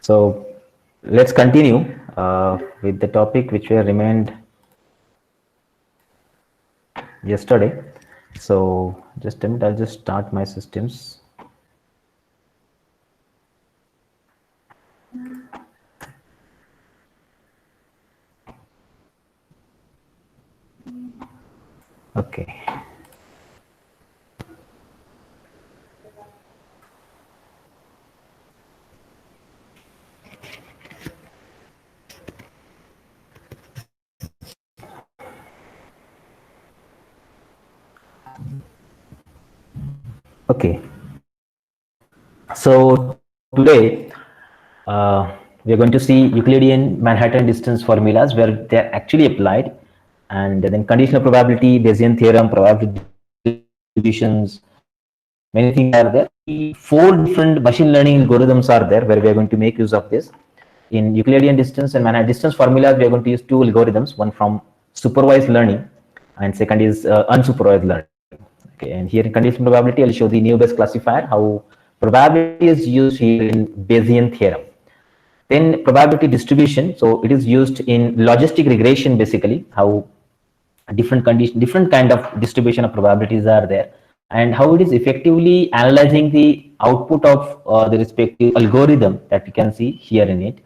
So let's continue with the topic which we remained yesterday. So just a minute, I'll just start my systems. Okay. Okay. So today we are going to see Euclidean Manhattan distance formulas where they are actually applied, and then conditional probability, Bayesian theorem, probability distributions, many things are there. Four different machine learning algorithms are there where we are going to make use of this. In Euclidean distance and Manhattan distance formulas, we are going to use two algorithms, one from supervised learning and second is unsupervised learning. Okay, and here in conditional probability, I'll show the Naive Bayes classifier, how probability is used here in Bayesian theorem. Then probability distribution, so it is used in logistic regression, basically, how different kind of distribution of probabilities are there, and how it is effectively analyzing the output of the respective algorithm that we can see here in it.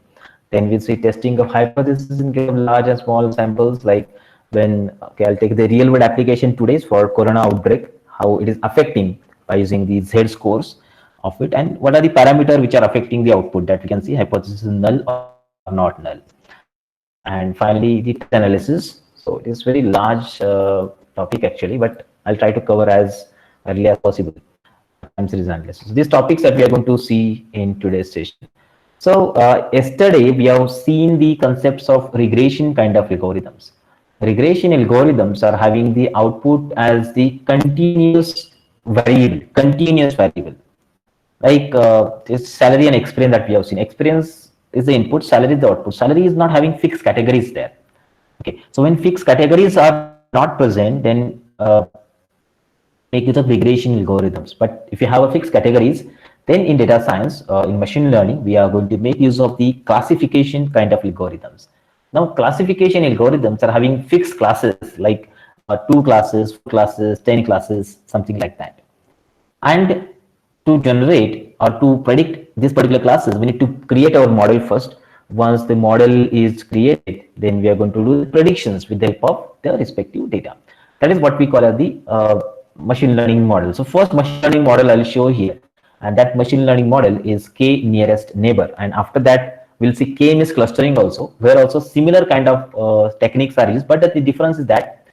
Then we see testing of hypothesis in case of large and small samples, like when, okay, I'll take the real world application today for corona outbreak, how it is affecting by using the Z scores of it, and what are the parameters which are affecting the output that we can see hypothesis is null or not null. And finally, the test analysis. So it is very large topic actually, but I'll try to cover as early as possible. Time series analysis. So these topics that we are going to see in today's session. So yesterday we have seen the concepts of regression kind of algorithms. Regression algorithms are having the output as the continuous variable, like this salary and experience that we have seen. Experience is the input, salary is the output. Salary is not having fixed categories there. Okay, so when fixed categories are not present, then make use of regression algorithms. But if you have a fixed categories, then in data science, in machine learning, we are going to make use of the classification kind of algorithms. Now, classification algorithms are having fixed classes like 2 classes, 4 classes, 10 classes, something like that. And to generate or to predict these particular classes, we need to create our model first. Once the model is created, then we are going to do predictions with the help of the respective data. That is what we call as the machine learning model. So first machine learning model I'll show here, and that machine learning model is k nearest neighbor. And after that, we'll see k means clustering also, where also similar kind of techniques are used, but the difference is that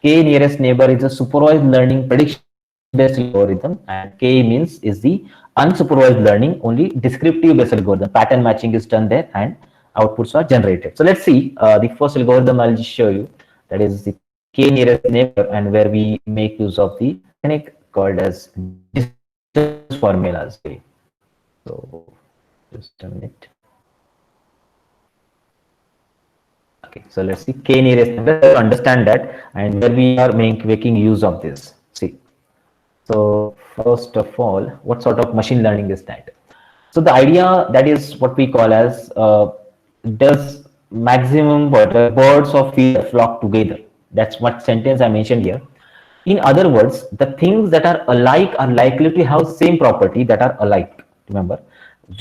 k nearest neighbor is a supervised learning prediction based algorithm, and k means is the unsupervised learning, only descriptive based algorithm. Pattern matching is done there and outputs are generated. So let's see the first algorithm I'll just show you, that is the k nearest neighbor, and where we make use of the technique called as distance formulas. So just a minute. Okay, so let's see k nearest neighbor, understand that, and where we are making use of this. See, so first of all, what sort of machine learning is that? So the idea, that is what we call as does maximum birds of feeder flock together. That's what sentence I mentioned here. In other words, the things that are alike are likely to have same property that are alike. Remember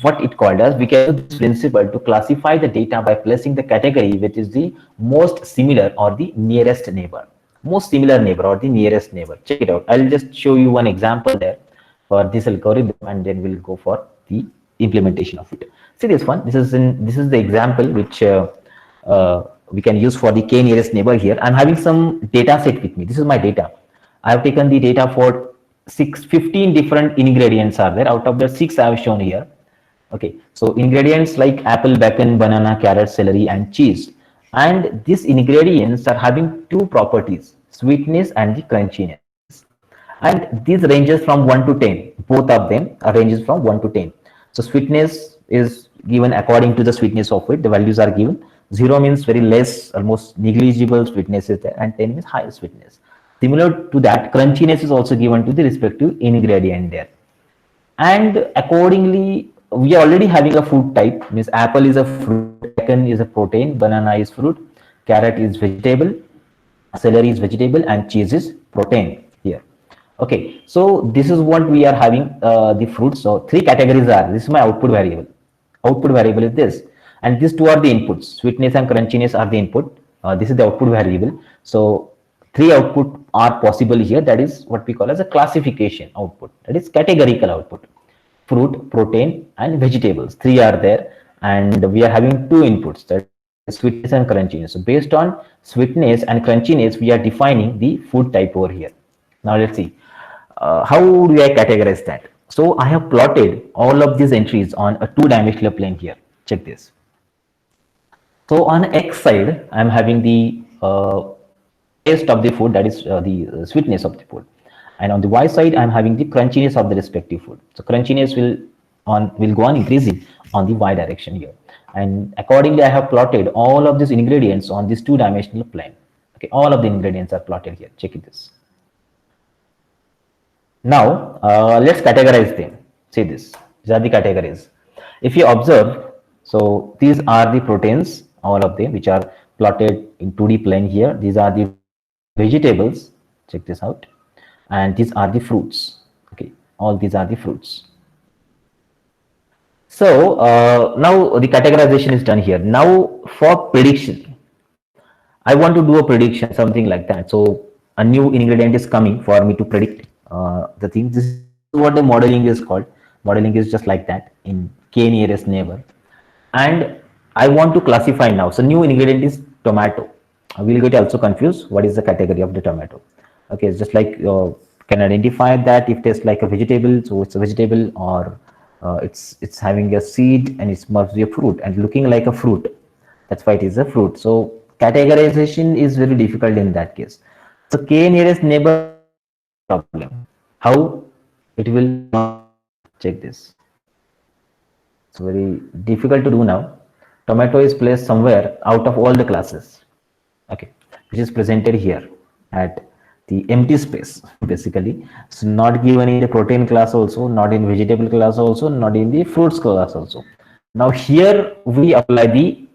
what it called as, we can use this principle to classify the data by placing the category which is the most similar or the nearest neighbor. Most similar neighbor or the nearest neighbor. Check it out. I'll just show you one example there for this algorithm, and then we'll go for the implementation of it. See this one. This is the example which we can use for the k nearest neighbor. Here I'm having some data set with me. This is my data. I have taken the data for 15 different ingredients are there. Out of the 6 I have shown here. Okay, so ingredients like apple, bacon, banana, carrot, celery, and cheese. And these ingredients are having two properties, sweetness and the crunchiness. And these ranges from 1 to 10. Both of them are ranges from 1 to 10. So sweetness is given according to the sweetness of it. The values are given. 0 means very less, almost negligible sweetness is there, and 10 means high sweetness. Similar to that, crunchiness is also given to the respective ingredient there. And accordingly, we are already having a food type, means apple is a fruit, bacon is a protein, banana is fruit, carrot is vegetable, celery is vegetable, and cheese is protein here. Okay, so this is what we are having, the fruits. So three categories are, this is my output variable. Output variable is this, and these two are the inputs. Sweetness and crunchiness are the input. This is the output variable. So three output are possible here. That is what we call as a classification output. That is categorical output. Fruit, protein, and vegetables. Three are there, and we are having two inputs. That is sweetness and crunchiness. So based on sweetness and crunchiness, we are defining the food type over here. Now let's see. How do I categorize that? So I have plotted all of these entries on a two-dimensional plane here. Check this. So on X side, I'm having the taste of the food, that is the sweetness of the food, and on the Y side, I'm having the crunchiness of the respective food. So crunchiness will go on increasing on the Y direction here, and accordingly, I have plotted all of these ingredients on this two-dimensional plane. Okay, all of the ingredients are plotted here. Check this. Now, let's categorize them. See this. These are the categories. If you observe, so these are the proteins, all of them, which are plotted in 2D plane here. These are the vegetables. Check this out. And these are the fruits. Okay, all these are the fruits. So, now the categorization is done here. Now, for prediction, I want to do a prediction, something like that. So, a new ingredient is coming for me to predict the thing. This is what the modeling is called. Modeling is just like that in K nearest neighbor. And I want to classify now. So new ingredient is tomato. We'll get also confused. What is the category of the tomato? Okay, it's just like can identify that if it's like a vegetable, so it's a vegetable, or it's having a seed and it must be a fruit and looking like a fruit. That's why it is a fruit. So categorization is very difficult in that case. So K nearest neighbor problem. How it will check this. It's very difficult to do now. Tomato is placed somewhere out of all the classes. Okay, which is presented here at the empty space basically. It's not given in the protein class also, not in vegetable class also, not in the fruits class also. Now here we apply the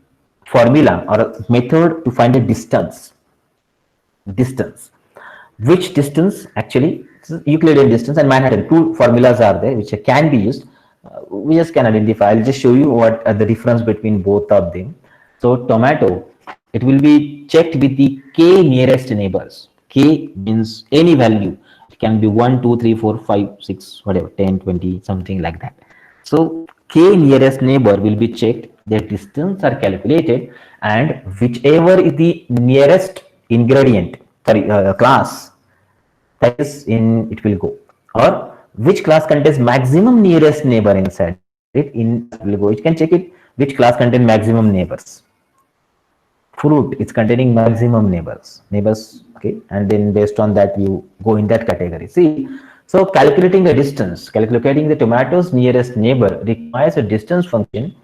formula or a method to find a distance. Which distance actually? Euclidean distance and Manhattan. Two formulas are there which can be used. We just can identify. I'll just show you what the difference between both of them. So tomato, it will be checked with the K nearest neighbors. K means any value. It can be 1, 2, 3, 4, 5, 6, whatever, 10, 20, something like that. So K nearest neighbor will be checked. Their distance are calculated, and whichever is the nearest ingredient, class, that is in, it will go, or which class contains maximum nearest neighbor inside it, in will go. You can check it which class contains maximum neighbors. Fruit is containing maximum neighbors, okay, and then based on that you go in that category. See, so calculating the distance, calculating the tomatoes nearest neighbor requires a distance function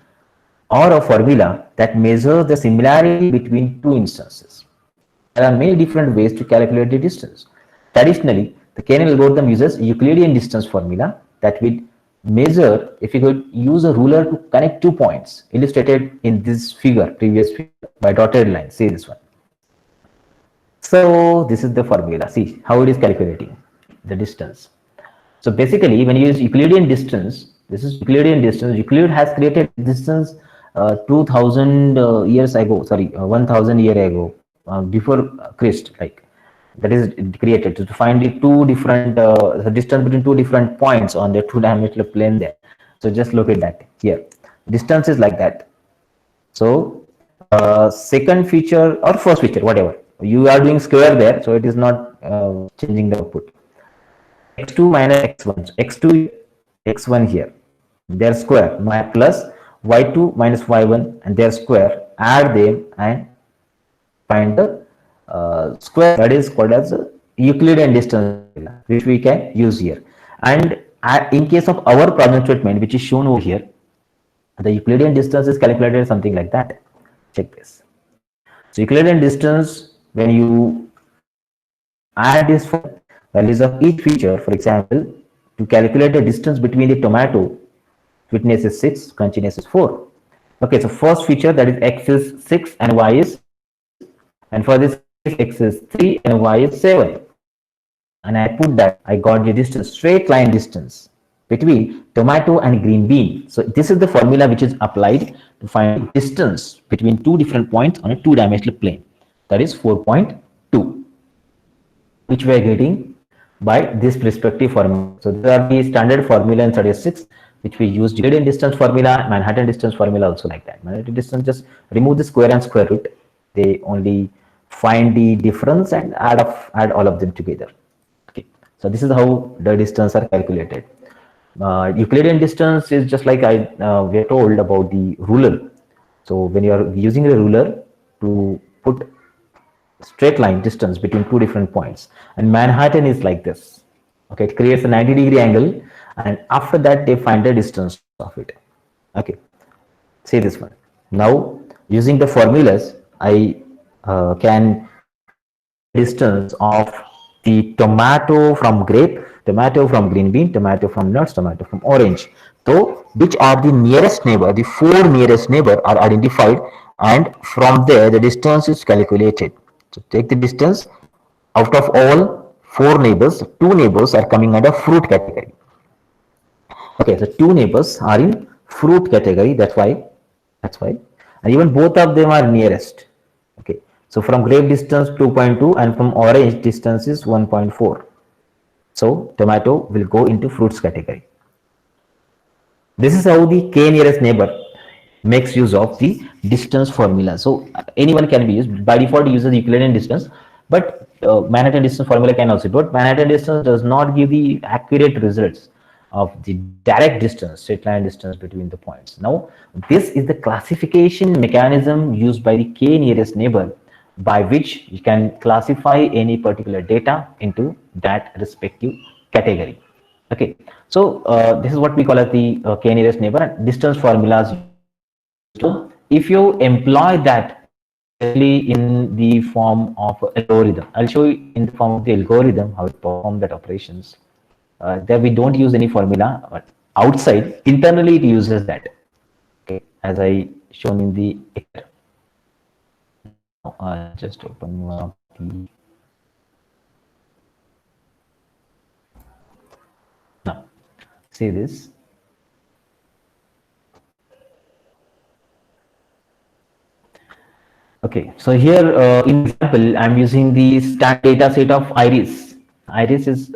or a formula that measures the similarity between two instances. There are many different ways to calculate the distance. Traditionally, the KNN algorithm uses Euclidean distance formula that will measure, if you could use a ruler to connect 2 points, illustrated in this figure, previous figure, by dotted line. See this one. So this is the formula. See how it is calculating the distance. So basically, when you use Euclidean distance, this is Euclidean distance. Euclid has created distance 2000 years ago, sorry, 1000 years ago, before Christ, like that is created to find the two different the distance between two different points on the two-dimensional plane there. So just look at that here. Distance is like that. So second feature or first feature, whatever you are doing square there, so it is not changing the output. X2 minus x1, so x2 x1 here, their square plus y2 minus y1 and their square, add them and find the square, that is called as Euclidean distance, which we can use here. And in case of our problem statement, which is shown over here, the Euclidean distance is calculated something like that. Check this. So Euclidean distance, when you add these values of each feature, for example, to calculate the distance between the tomato fitness is 6, continuous is 4. Okay, so first feature, that is x is 6 and y is, and for this case x is 3 and y is 7. And I put that, I got the distance, straight line distance between tomato and green bean. So this is the formula which is applied to find distance between two different points on a two-dimensional plane. That is 4.2, which we are getting by this perspective formula. So these are the standard formula in statistics which we use: Euclidean distance formula, Manhattan distance formula, also like that. Manhattan distance, just remove the square and square root. They only find the difference and add all of them together. Okay, so this is how the distance are calculated. Euclidean distance is just like we are told about the ruler. So when you are using a ruler to put straight line distance between two different points, and Manhattan is like this. Okay, it creates a 90-degree angle, and after that they find the distance of it. Okay, see this one. Now using the formulas, I can distance of the tomato from grape, tomato from green bean, tomato from nuts, tomato from orange. So which are the nearest neighbor? The four nearest neighbor are identified, and from there the distance is calculated. So take the distance. Out of all four neighbors, two neighbors are coming under fruit category. Okay, so two neighbors are in fruit category. That's why, and even both of them are nearest. Okay, so from grape distance 2.2 and from orange distance is 1.4. So tomato will go into fruits category. This is how the k nearest neighbor makes use of the distance formula. So anyone can be used. By default, uses Euclidean distance, but Manhattan distance formula can also do it. Manhattan distance does not give the accurate results of the direct distance, straight line distance between the points. Now, this is the classification mechanism used by the k nearest neighbor, by which you can classify any particular data into that respective category. Okay, so this is what we call as the k nearest neighbor, and distance formulas. So if you employ that in the form of algorithm, I'll show you in the form of the algorithm how to perform that operations. There we don't use any formula, but outside, internally it uses that. Okay, as I shown in the just open one of the. Now, see this. Okay, so here in example, I'm using the stat data set of IRIS. IRIS is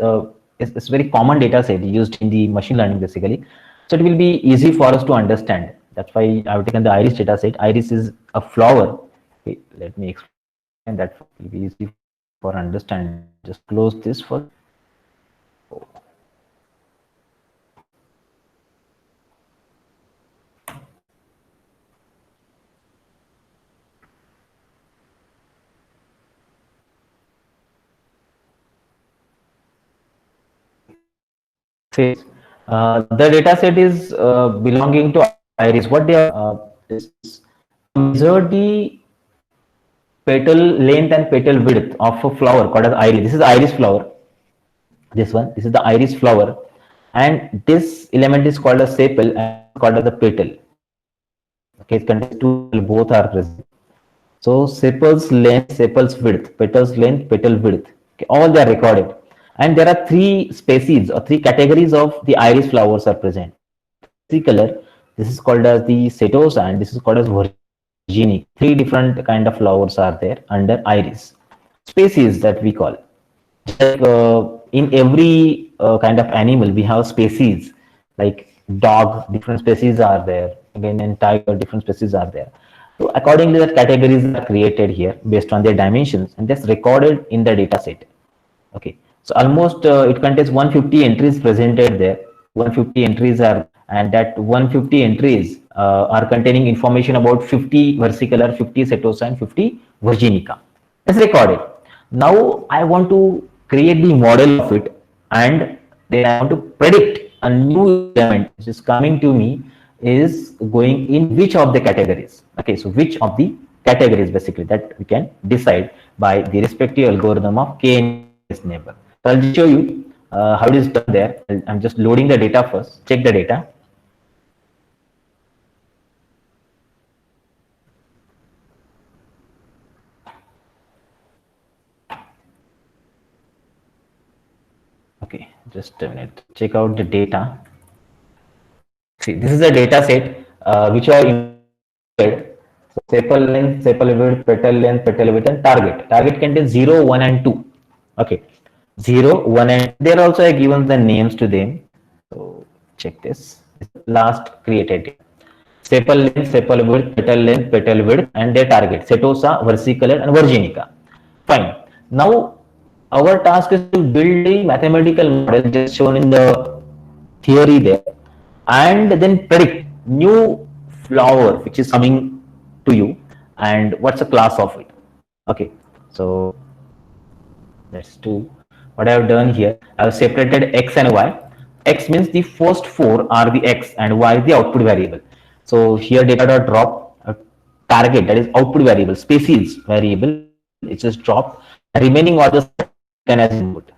very common data set used in the machine learning basically. So it will be easy for us to understand. That's why I've taken the IRIS data set. IRIS is a flower. Okay, let me explain that. Will be easy for understanding. Just close this first. The data set is belonging to iris. What they are is measure the petal length and petal width of a flower called as iris. This is the iris flower. This one, this is the iris flower, and this element is called a sepal and called as the petal. Okay, it contains two, both are present. So sepals length, sepals width, petals length, petal width. Okay, all they are recorded. And there are three species or three categories of the iris flowers are present. The color, this is called as the setosa and this is called as virginia. Three different kind of flowers are there under iris. Species that we call. Like, in every kind of animal, we have species. Like dog, different species are there. Again, in tiger, different species are there. So accordingly, the categories are created here based on their dimensions and that's recorded in the data set. Okay, so almost it contains 150 entries presented there. 150 entries are, and that 150 entries are containing information about 50 versicolor, 50 setosa, and 50 virginica. It's recorded. Now I want to create the model of it, and then I want to predict a new element which is coming to me is going in which of the categories. Okay, so which of the categories basically that we can decide by the respective algorithm of k neighbor. So I'll just show you how it is done there. I'm just loading the data first. Check the data. Okay, just a minute. Check out the data. See, this is a data set which are included. So sepal length, sepal width, petal length, petal width, and target. Target contains 0, 1, and 2. Okay, 0, 1, and there also I given the names to them. So check this. Last created. Sepal length, sepal width, petal width, and their target. Setosa, versicolor, and virginica. Fine. Now our task is to build a mathematical model just shown in the theory there, and then predict new flower which is coming to you and what's the class of it. Okay, so let's do what I have done here. I have separated x and y. X means the first four are the x and y is the output variable. So here data dot drop target, that is output variable, species variable, it just dropped. Remaining all just taken as input.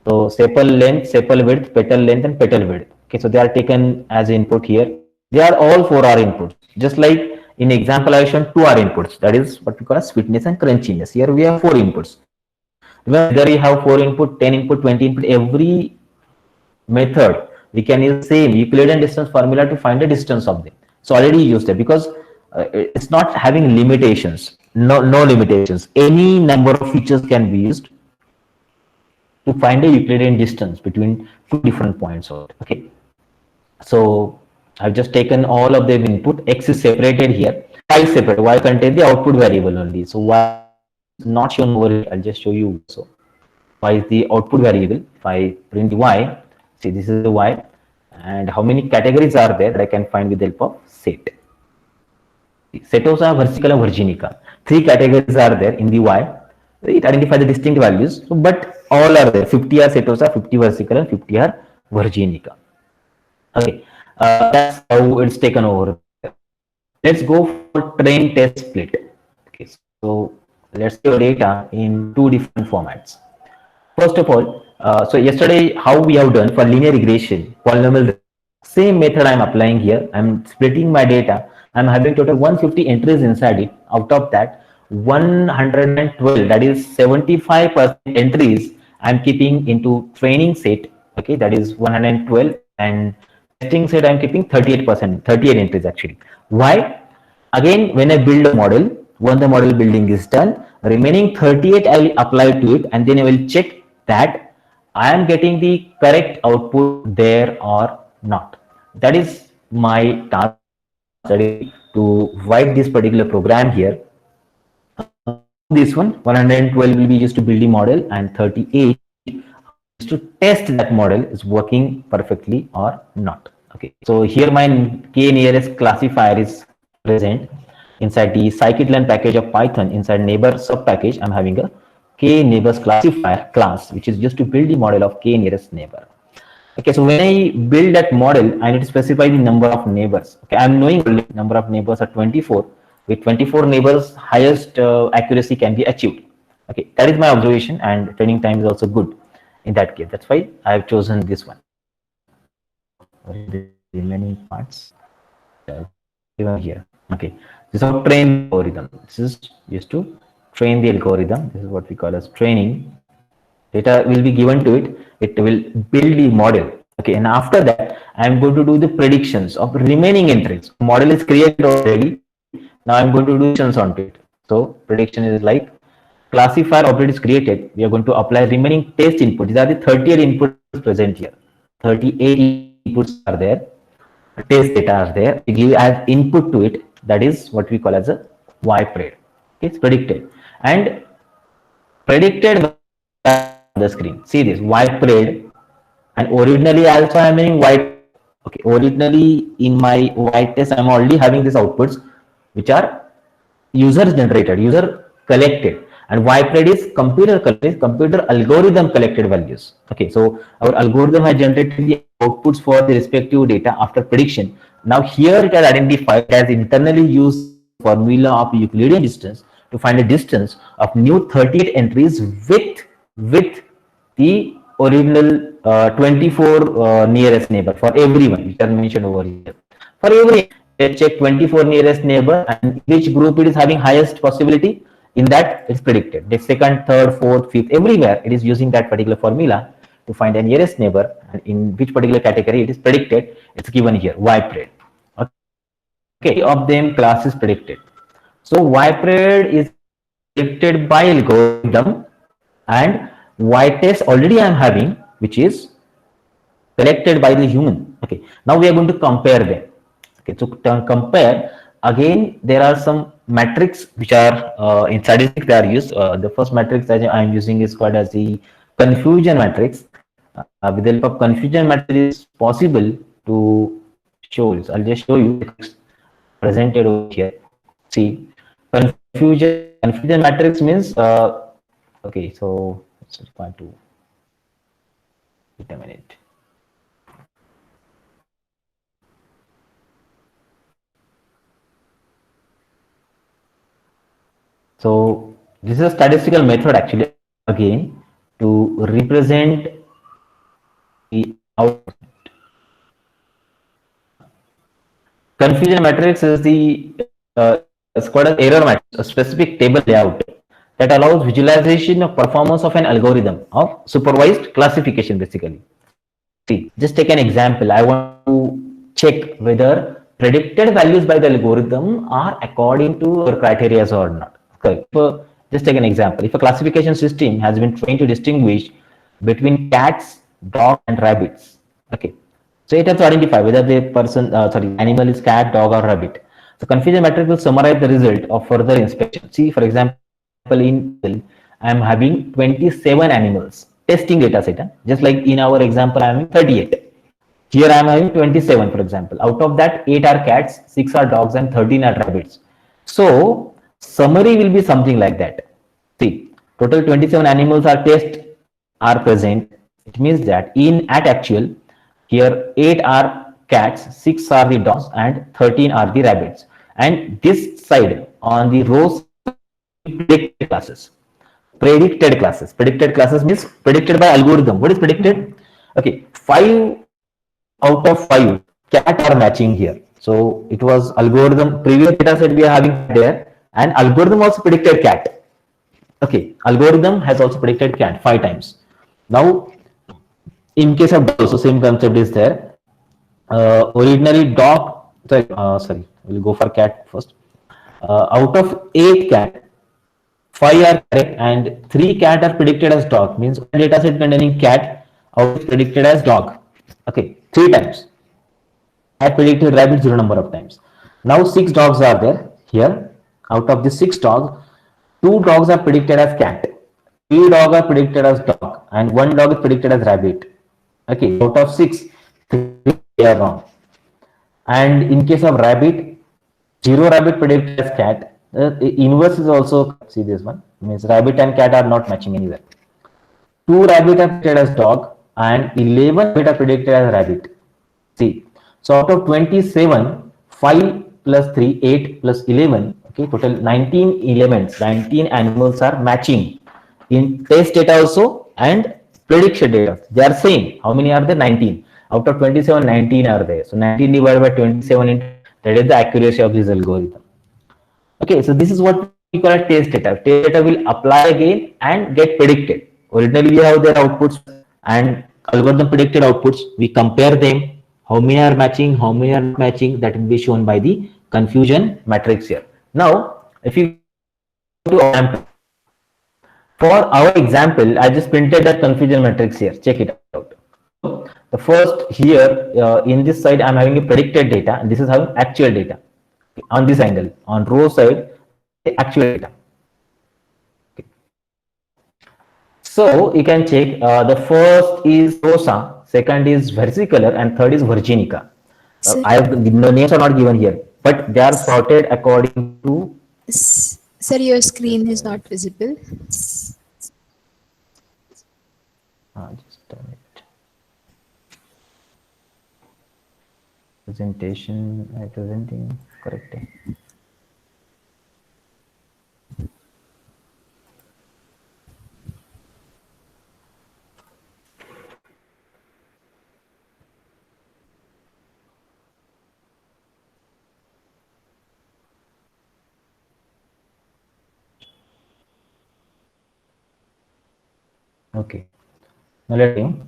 So sepal length, sepal width, petal length, and petal width. Okay, so they are taken as input here. They are all 4R inputs. Just like in example, I shown 2R inputs. That is what we call as sweetness and crunchiness. Here we have 4 inputs. Whether you have 4 input, 10 input, 20 input, every method we can use same Euclidean distance formula to find the distance of them. So already used it because it's not having limitations. No limitations. Any number of features can be used to find a Euclidean distance between two different points. Okay, so I've just taken all of the input. X is separated here. Y is separate. Y contains the output variable only. So Y is not shown over here. I'll just show you. So Y is the output variable. If I print Y, see this is the Y, and how many categories are there that I can find with the help of set. Setosa, versicolor, virginica. 3 categories are there in the Y. It identifies the distinct values, but all are there. 50 are Setosa, 50 versicolor, 50 are virginica. Okay, that's how it's taken over. Let's go for train test split. Okay, so let's see data in 2 different formats. First of all, so yesterday how we have done for linear regression, polynomial, same method I'm applying here. I'm splitting my data. I'm having total 150 entries inside it. Out of that, 112, that is 75% entries I'm keeping into training set. Okay, that is 112, and testing set I'm keeping 38%, 38 entries actually. Why? Again, when I build a model, when the model building is done, remaining 38 I will apply to it, and then I will check that I am getting the correct output there or not. That is my task, that is to write this particular program here. This one 112 will be used to build the model, and 38 is to test that model is working perfectly or not. Okay, so here my k nearest classifier is present inside the scikit-learn package of Python. Inside neighbor sub package, I'm having a k neighbors classifier class, which is just to build the model of k nearest neighbor. Okay, so when I build that model, I need to specify the number of neighbors. Okay, I'm knowing the number of neighbors are 24. With 24 neighbors, highest accuracy can be achieved. Okay, that is my observation, and training time is also good in that case. That's why I have chosen this one. The remaining parts given here. Okay, this is how train algorithm. This is used to train the algorithm. This is what we call as training. Data will be given to it. It will build the model. Okay, and after that, I am going to do the predictions of remaining entries. Model is created already. Now I'm going to do predictions onto it. So prediction is like classifier object is created. We are going to apply remaining test input. These are the 38 inputs present here. 38 inputs are there. Test data are there. We give as input to it. That is what we call as a y-pred. It's predicted, and predicted on the screen. See this y-pred, and originally also I'm having y. Okay, originally in my y-test I'm already having these outputs which are user generated, user collected, and y-pred is computer collected, computer algorithm collected values. Okay, so our algorithm has generated the outputs for the respective data after prediction. Now here it has identified as internally used formula of Euclidean distance to find a distance of new 38 entries with the original 24 nearest neighbor for everyone, which are mentioned over here. For every, let's check 24 nearest neighbor, and which group it is having highest possibility. In that it's predicted. The second, third, fourth, fifth, everywhere it is using that particular formula to find a nearest neighbor and in which particular category it is predicted. It's given here, ypred. Okay, of them class is predicted. So ypred is predicted by algorithm, and y-test already I am having, which is selected by the human. Okay, now we are going to compare them. Okay, so to compare, again there are some metrics which are in statistics they are used. The first matrix that I am using is called as the confusion matrix. With the help of confusion matrix, it is possible to show this. I'll just show you. It's presented over here. See, confusion matrix means okay. So it's required to wait a minute. So this is a statistical method actually, again, to represent the output. Confusion matrix is the it's called an error matrix, a specific table layout that allows visualization of performance of an algorithm of supervised classification basically. See, just take an example. I want to check whether predicted values by the algorithm are according to our criteria or not. Okay. Just take an example. If a classification system has been trained to distinguish between cats, dogs, and rabbits, okay, so it has to identify whether the animal is cat, dog, or rabbit. So confusion matrix will summarize the result of further inspection. See, for example, in I am having 27 animals testing data set. Just like in our example, I am having 38. Here I am having 27, for example. Out of that, 8 are cats, 6 are dogs, and 13 are rabbits. So summary will be something like that. See, total 27 animals are present. It means that at actual, here 8 are cats, 6 are the dogs, and 13 are the rabbits. And this side on the rows, predicted classes. Predicted classes means predicted by algorithm. What is predicted? Okay, 5 out of 5 cat are matching here. So it was algorithm, previous data set we are having there, and algorithm also predicted cat. Okay, algorithm has also predicted cat 5 times. Now, in case of dog, so same concept is there. Originally dog, sorry, we'll go for cat first. Out of 8 cat, 5 are correct and 3 cat are predicted as dog. Means one data set containing cat out is predicted as dog. Okay, 3 times. I predicted rabbit 0 number of times. Now 6 dogs are there here. Out of the 6 dogs, 2 dogs are predicted as cat, 3 dogs are predicted as dog, and 1 dog is predicted as rabbit. Okay, out of 6, 3 are wrong. And in case of rabbit, 0 rabbit predicted as cat. The inverse is also, see this one, means rabbit and cat are not matching anywhere. 2 rabbit are predicted as dog and 11 rabbit are predicted as rabbit. See, so out of 27, 5 plus 3, 8 plus 11, okay, total 19 elements, 19 animals are matching in test data also and prediction data. They are same. How many are there? 19. Out of 27, 19 are there. So 19 divided by 27, that is the accuracy of this algorithm. Okay, so this is what we call a test data. Test data will apply again and get predicted. Originally, we have their outputs and algorithm predicted outputs. We compare them. How many are matching? How many are not matching? That will be shown by the confusion matrix here. Now, if you go to example, for our example, I just printed that confusion matrix here. Check it out. The first here in this side, I'm having a predicted data, and this is having actual data. On this angle, on row side, actual data. Okay. So you can check the first is Rosa, second is Versicolor, and third is Virginica. I have the names are not given here, but they are sorted according to. Sir, your screen is not visible. Just a minute. Presentation, presenting correct. Okay. Now let me.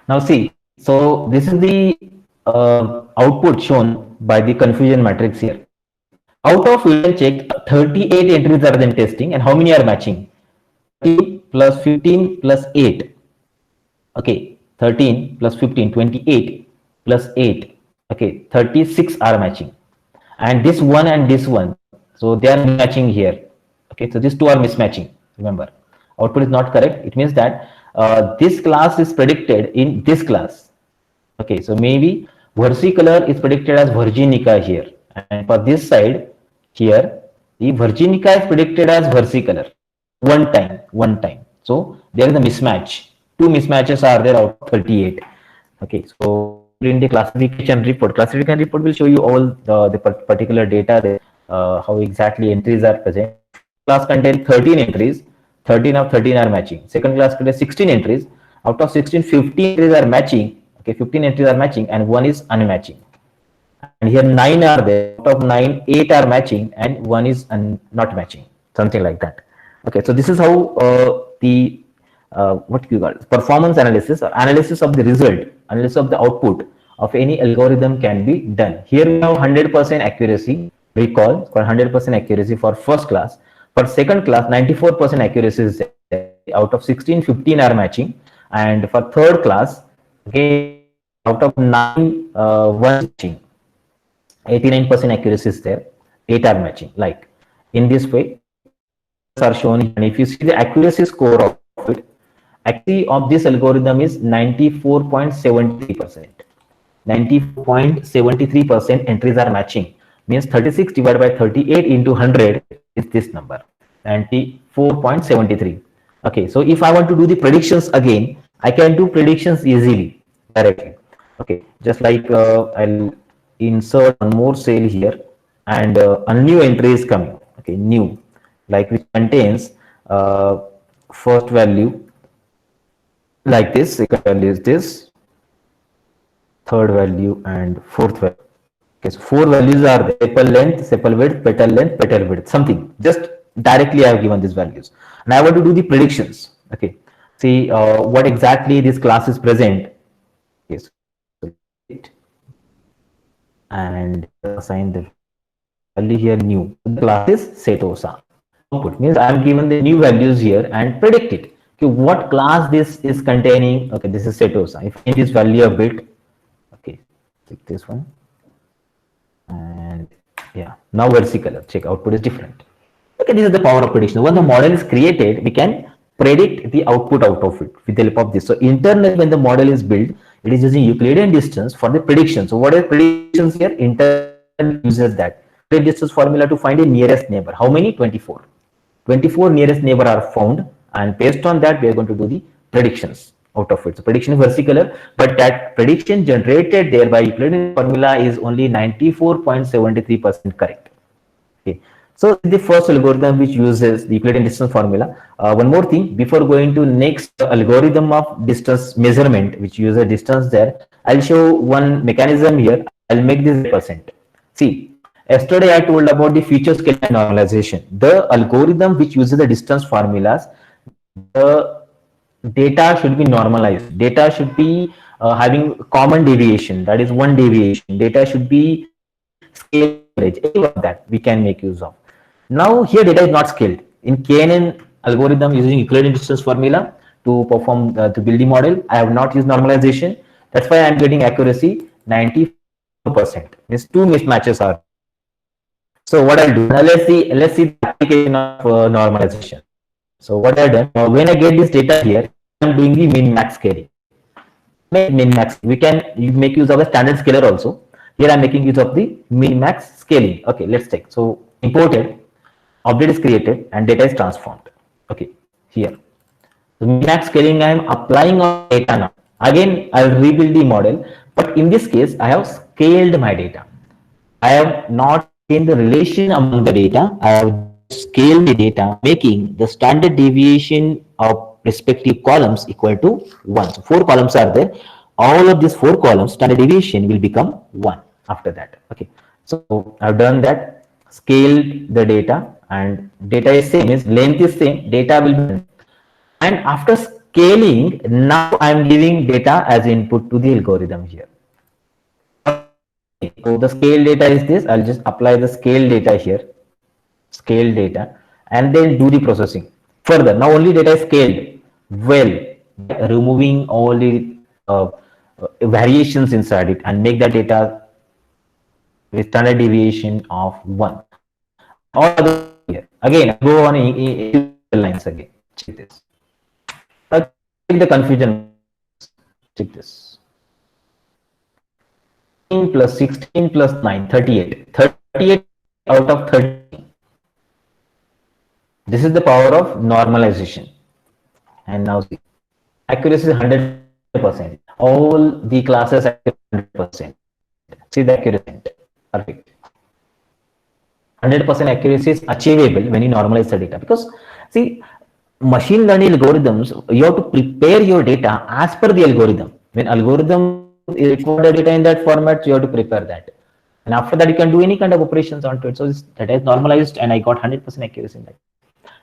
Now see, so this is the output shown by the confusion matrix here. Out of we can check 38 entries are then testing and how many are matching? 13 plus 15 plus 8. Okay, 13 plus 15, 28 plus 8. Okay, 36 are matching. And this one and this one, so they are matching here. Okay, so these two are mismatching. Remember, output is not correct. It means that this class is predicted in this class. Okay, so maybe versicolor is predicted as virginica here, and for this side here, the virginica is predicted as versicolor one time. So there is a mismatch. Two mismatches are there out of 38. Okay, so in the classification report will show you all the particular data there, how exactly entries are present. Class contains 13 entries, 13 of 13 are matching. Second class contains 16 entries. Out of 16, 15 entries are matching. Okay, 15 entries are matching and one is unmatching. And here 9 are there. Out of 9, 8 are matching and one is not matching. Something like that. Okay, so this is how the what you call performance analysis or analysis of the result, analysis of the output of any algorithm can be done. Here we have 100% accuracy. Recall for 100% accuracy for first class. For second class, 94% accuracy is there. Out of 16, 15 are matching, and for third class, again out of 9, 1 is matching. 89% accuracy is there. 8 are matching. Like in this way, are shown, and if you see the accuracy score of it, accuracy of this algorithm is 94.73%. 94.73% entries are matching, means 36 divided by 38 into 100 is this number, 94.73. Okay, so if I want to do the predictions again, I can do predictions easily directly. Okay, just like I'll insert one more cell here, and a new entry is coming. Okay, new, like which contains first value like this, second value is this, third value and fourth value. Okay, so 4 values are there: sepal length, sepal width, petal width, something. Just directly I have given these values, and I want to do the predictions. Okay, see what exactly this class is present. Okay, so and assign the value here new. The class is Setosa. Output means I am given the new values here and predict it. Okay, what class this is containing? Okay, this is Setosa. If I change this value a bit, okay, take this one, and yeah, now versicolor. Check, output is different. Okay, this is the power of prediction. When the model is created, we can predict the output out of it with the help of this. So internally, when the model is built, it is using Euclidean distance for the prediction. So what are predictions here? Internal uses that Euclidean distance formula to find a nearest neighbor. How many? 24. 24 nearest neighbor are found, and based on that, we are going to do the predictions out of it. So prediction is versicolor, but that prediction generated there by Euclidean formula is only 94.73% correct. Okay. So the first algorithm which uses the Euclidean distance formula. One more thing before going to next algorithm of distance measurement, which uses distance there, I'll show one mechanism here. I'll make this percent. See, yesterday I told about the feature scaling and normalization. The algorithm which uses the distance formulas, the data should be normalized. Data should be having common deviation, that is one deviation. Data should be scale average. Any of that we can make use of. Now here data is not scaled. In KNN algorithm using Euclidean distance formula to perform to build the model, I have not used normalization. That's why I am getting accuracy 94%. Means two mismatches are. So what I'll do, now let's see the application of normalization. So what I've done, when I get this data here, I'm doing the min max scaling. Min max, we can make use of a standard scaler also. Here I'm making use of the min max scaling. Okay, let's take. So imported, object is created and data is transformed. Okay, here. So min max scaling I am applying on data now. Again, I'll rebuild the model, but in this case, I have scaled my data. I have not in the relation among the data, I have scaled the data, making the standard deviation of respective columns equal to 1. So 4 columns are there. All of these 4 columns, standard deviation will become 1 after that. Okay. So I've done that, scaled the data, and data is same, is length is same, data will be. And after scaling, now I'm giving data as input to the algorithm here. So the scale data is this. I'll just apply the scale data here, scale data, and then do the processing. Further, now only data is scaled well, removing all the variations inside it and make that data with standard deviation of 1. All other here. Again, I go on lines again. Check this. Check the confusion. Check this. 16 plus 16 plus 9, 38. 38 out of 30. This is the power of normalization. And now see, accuracy is 100%. All the classes are 100%. See the accuracy. Perfect. 100% accuracy is achievable when you normalize the data, because see, machine learning algorithms, you have to prepare your data as per the algorithm. When algorithm require the data in that format, you have to prepare that, and after that you can do any kind of operations onto it. So this data is normalized and I got 100% accuracy in that.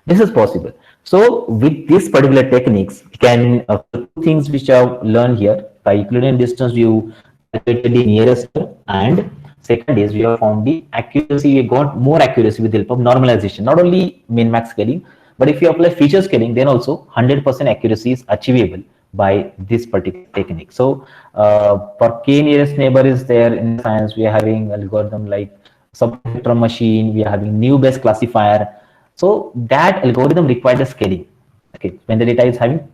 This is possible. So with this particular techniques, we can two things which I have learned here. By Euclidean distance, you calculated the nearest, and second is we have found the accuracy. We got more accuracy with the help of normalization. Not only min-max scaling, but if you apply feature scaling, then also 100% accuracy is achievable by this particular technique. So for k nearest neighbor is there in science, we are having algorithm like subspectrum machine. We are having new best classifier. So that algorithm requires a scaling. Okay, when the data is having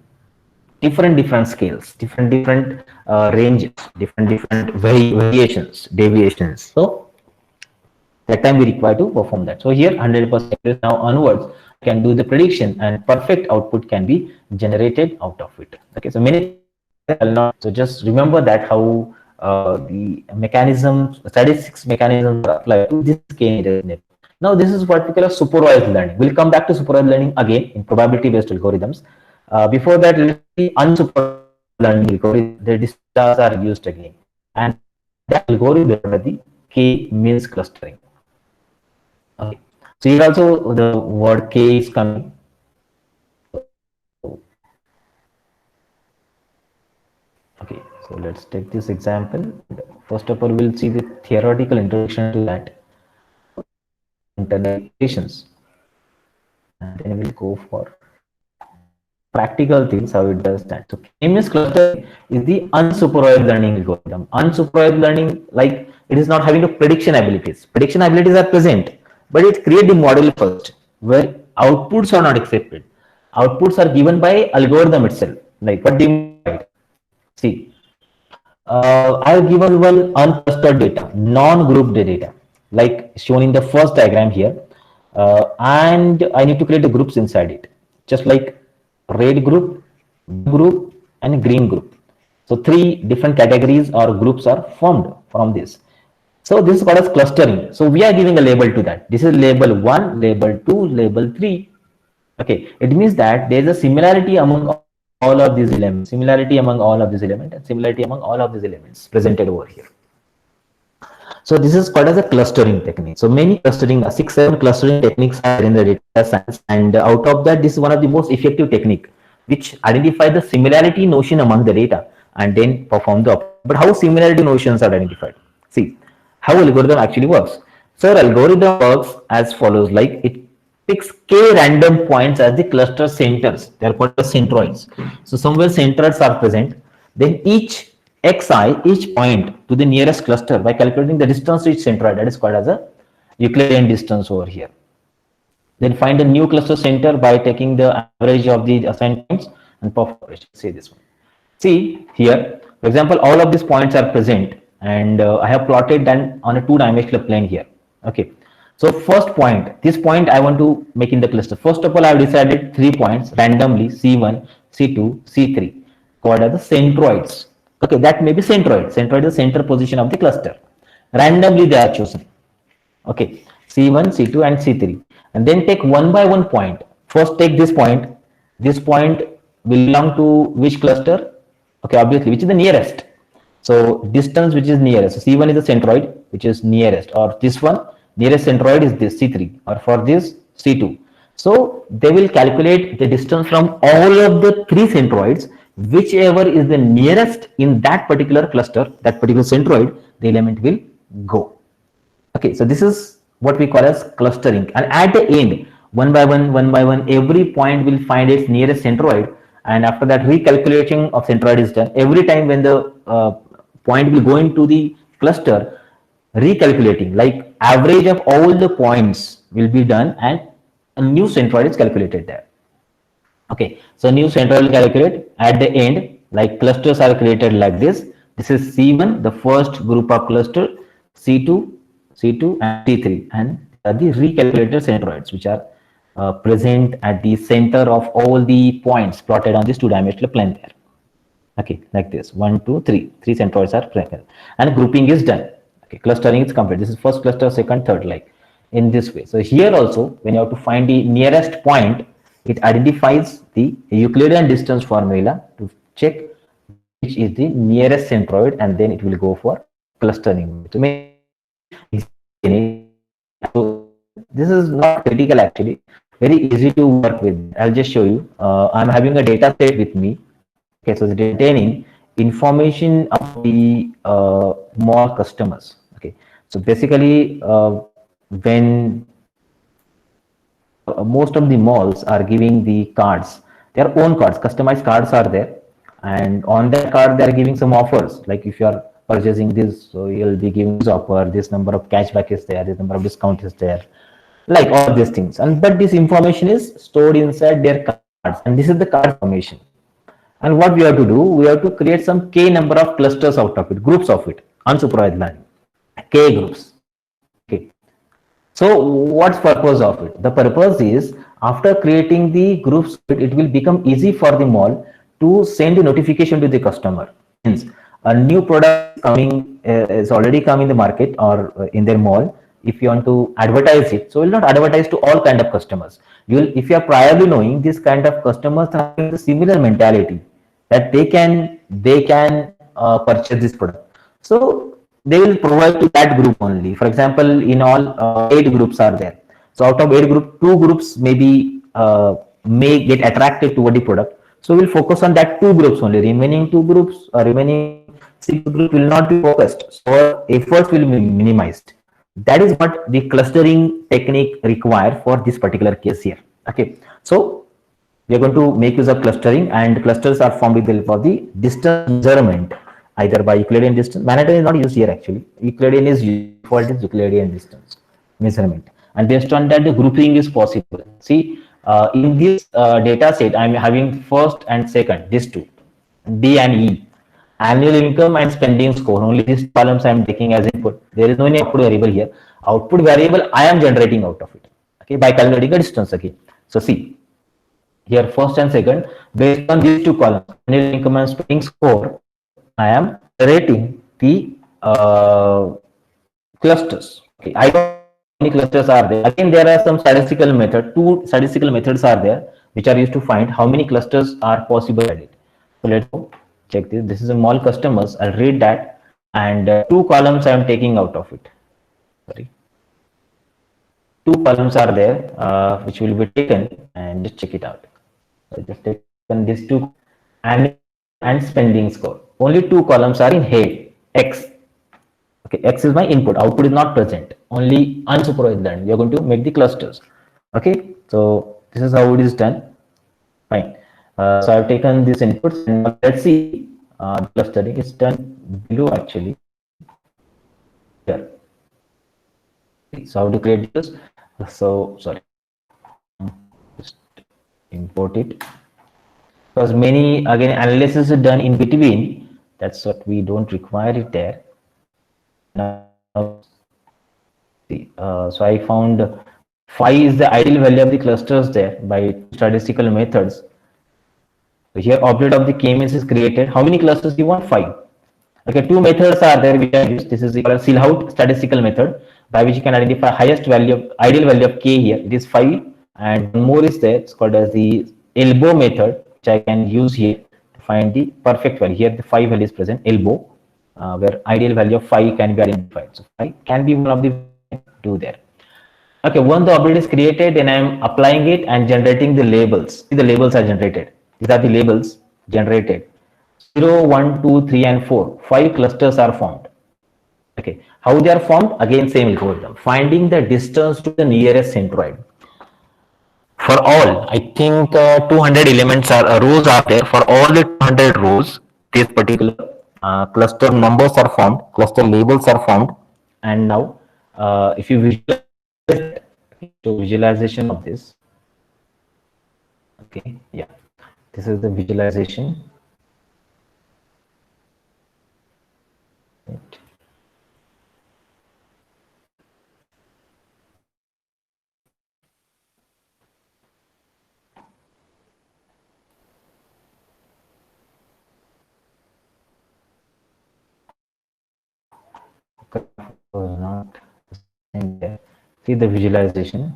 different scales, different ranges, different variations, deviations. So that time we require to perform that. So here 100% accuracy. Now onwards can do the prediction and perfect output can be generated out of it. Okay, so many so just remember that how the mechanisms, statistics mechanisms apply to this k-nearest. Now this is what we call supervised learning. We'll come back to supervised learning again in probability based algorithms. Before that, let's see unsupervised learning algorithms. The stars are used again, and that algorithm the k-means clustering. Okay, so here also the word k is coming. Okay, so let's take this example. First of all, we'll see the theoretical introduction to that. Internal equations, and then we'll go for practical things how it does that. So k-means clustering is the unsupervised learning algorithm. Unsupervised learning, like it is not having the prediction abilities. Prediction abilities are present, but it creates the model first, where outputs are not accepted. Outputs are given by algorithm itself. Like what do you mean by it? See, I have given one unclustered data, non-grouped data, like shown in the first diagram here, and I need to create the groups inside it, just like red group, and green group. So 3 different categories or groups are formed from this. So this is called as clustering. So we are giving a label to that. This is label 1, label 2, label 3. Okay, it means that there is a similarity among all of these elements, and similarity among all of these elements presented over here. So this is called as a clustering technique. So many clustering, 6-7 clustering techniques are in the data science, and out of that, this is one of the most effective technique which identify the similarity notion among the data and then perform the operation. But how similarity notions are identified? See how algorithm actually works. So algorithm works as follows: like it picks k random points as the cluster centers. They are called as centroids. So somewhere centroids are present. Then each point to the nearest cluster by calculating the distance to each centroid. That is called as a Euclidean distance over here. Then find a new cluster center by taking the average of the assigned points and perform operation. Say this one. See here, for example, all of these points are present, and I have plotted them on a 2-dimensional plane here. Okay. So first point, this point I want to make in the cluster. First of all, I have decided 3 points randomly, C1, C2, C3, called as the centroids. Okay, that may be centroid. Centroid is the center position of the cluster. Randomly they are chosen. Okay, C1, C2, and C3. And then take one by one point. First take this point. This point will belong to which cluster? Okay, obviously, which is the nearest. So distance which is nearest. So C1 is the centroid which is nearest, or this one nearest centroid is this C3, or for this C2. So they will calculate the distance from all of the three centroids, whichever is the nearest in that particular cluster, that particular centroid, the element will go. Okay, so this is what we call as clustering. And at the end, one by one, every point will find its nearest centroid. And after that, recalculation of centroid is done. Every time when the point will go into the cluster, recalculating, like average of all the points will be done and a new centroid is calculated there. Okay, so new centroid will calculate at the end, like clusters are created like this. This is C1, the first group of cluster, C2, C2 and C3, and the recalculated centroids which are present at the center of all the points plotted on this two-dimensional plane there. Okay, like this, 1, 2, 3. Three centroids are present and grouping is done. Okay, clustering is complete. This is first cluster, second, third, like in this way. So here also, when you have to find the nearest point, it identifies the Euclidean distance formula to check which is the nearest centroid, and then it will go for clustering. So this is not critical actually, very easy to work with. I'll just show you. I'm having a data set with me. Okay, so it's containing information of the mall customers. Okay, so basically when most of the malls are giving the cards, their own cards, customized cards are there, and on that card they are giving some offers, like if you are purchasing this, so you'll be giving this offer, this number of cashback is there, this number of discount is there, like all these things. And but this information is stored inside their cards, and this is the card information. And what we have to do, we have to create some k number of clusters out of it, groups of it, unsupervised learning, k groups. Okay, so what's purpose of it? The purpose is, after creating the groups, it will become easy for the mall to send a notification to the customer. Means a new product coming is already come in the market or in their mall. If you want to advertise it, so will not advertise to all kind of customers. You will, if you are priorly knowing this kind of customers having the similar mentality that they can purchase this product, so they will provide to that group only. For example, in all 8 groups are there. So out of 8 group, 2 groups maybe may get attracted toward the product. So we'll focus on that 2 groups only. Remaining 2 groups or remaining 6 group will not be focused. So efforts will be minimized. That is what the clustering technique require for this particular case here. Okay, so we are going to make use of clustering, and clusters are formed with the help of the distance measurement, either by Euclidean distance. Manhattan is not used here actually. Euclidean is used for this Euclidean distance measurement, and based on that the grouping is possible. See, in this data set, I am having first and second, these two, D and E. Annual income and spending score, only these columns I am taking as input. There is no any output variable here. Output variable I am generating out of it, okay, by calculating a distance again. So see, here first and second, based on these two columns, annual income and spending score, I am generating the clusters. Okay, I don't know how many clusters are there. Again, there are some statistical method. 2 statistical methods are there which are used to find how many clusters are possible at it. So let's go check this. This is a mall customers. I'll read that, and 2 columns I am taking out of it. Sorry, 2 columns are there which will be taken, and just check it out. So just taken these 2, and spending score. Only 2 columns are in head X. Okay, X is my input. Output is not present. Only unsupervised learning. We are going to make the clusters. Okay, so this is how it is done. Fine. So I've taken these inputs, and let's see the clustering is done below actually. Here. So how to create this? So sorry, just import it, because many again analysis is done in between. That's what we don't require it there. Now, so I found phi is the ideal value of the clusters there by statistical methods. So here object of the k-means is created. How many clusters you want? 5. Okay, 2 methods are there which are used. This is the Silhouette statistical method, by which you can identify highest value of ideal value of k here. It is 5, and one more is there. It's called as the elbow method, which I can use here to find the perfect value. Here the 5 value is present, elbow, where ideal value of 5 can be identified. So 5 can be one of the 2 there. Okay, once the object is created, then I'm applying it and generating the labels. See, the labels are generated. These are the labels generated. 0, 1, 2, 3, and 4. 5 clusters are formed. Okay, how they are formed? Again, same algorithm. Finding the distance to the nearest centroid. For all, I think 200 elements are rows are there. For all the 200 rows, this particular cluster numbers are formed, cluster labels are formed, and now if you visualize to visualization of this, okay, yeah, this is the visualization. Right. Not see the visualization.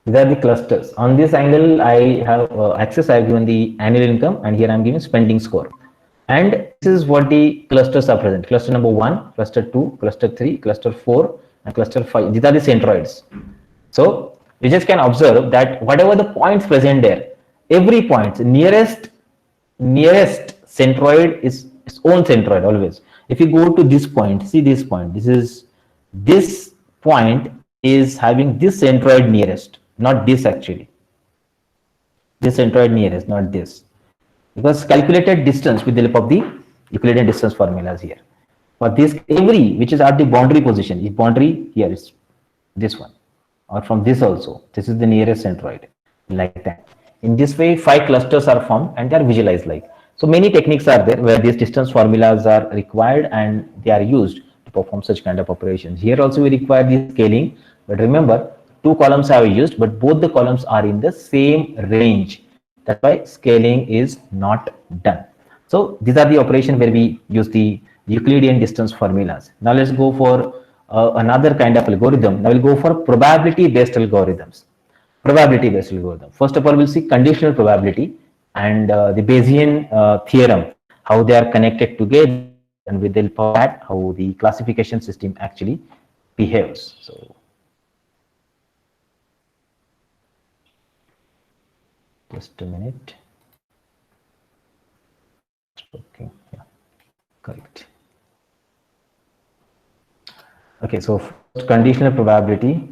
These are the clusters. On this angle, I have access. I have given the annual income, and here I am giving spending score. And this is what the clusters are present. Cluster number 1, cluster 2, cluster 3, cluster 4, and cluster 5. These are the centroids. So we just can observe that whatever the points present there, every point nearest centroid is its own centroid always. If you go to this point, see this point. This point is having this centroid nearest, not this actually. This centroid nearest, not this, because calculated distance with the help of the Euclidean distance formulas here. For this, every which is at the boundary position, is boundary here is this one, or from this also. This is the nearest centroid, like that. In this way, 5 clusters are formed and they are visualized like. So many techniques are there where these distance formulas are required and they are used to perform such kind of operations. Here also we require the scaling, but remember 2 columns are used, but both the columns are in the same range. That's why scaling is not done. So these are the operations where we use the Euclidean distance formulas. Now let's go for another kind of algorithm. Now we'll go for probability based algorithms. Probability based algorithm. First of all, we'll see conditional probability and the Bayesian theorem, how they are connected together, and with the help of that, how the classification system actually behaves. So just a minute. Okay, yeah, correct. Okay, so first conditional probability.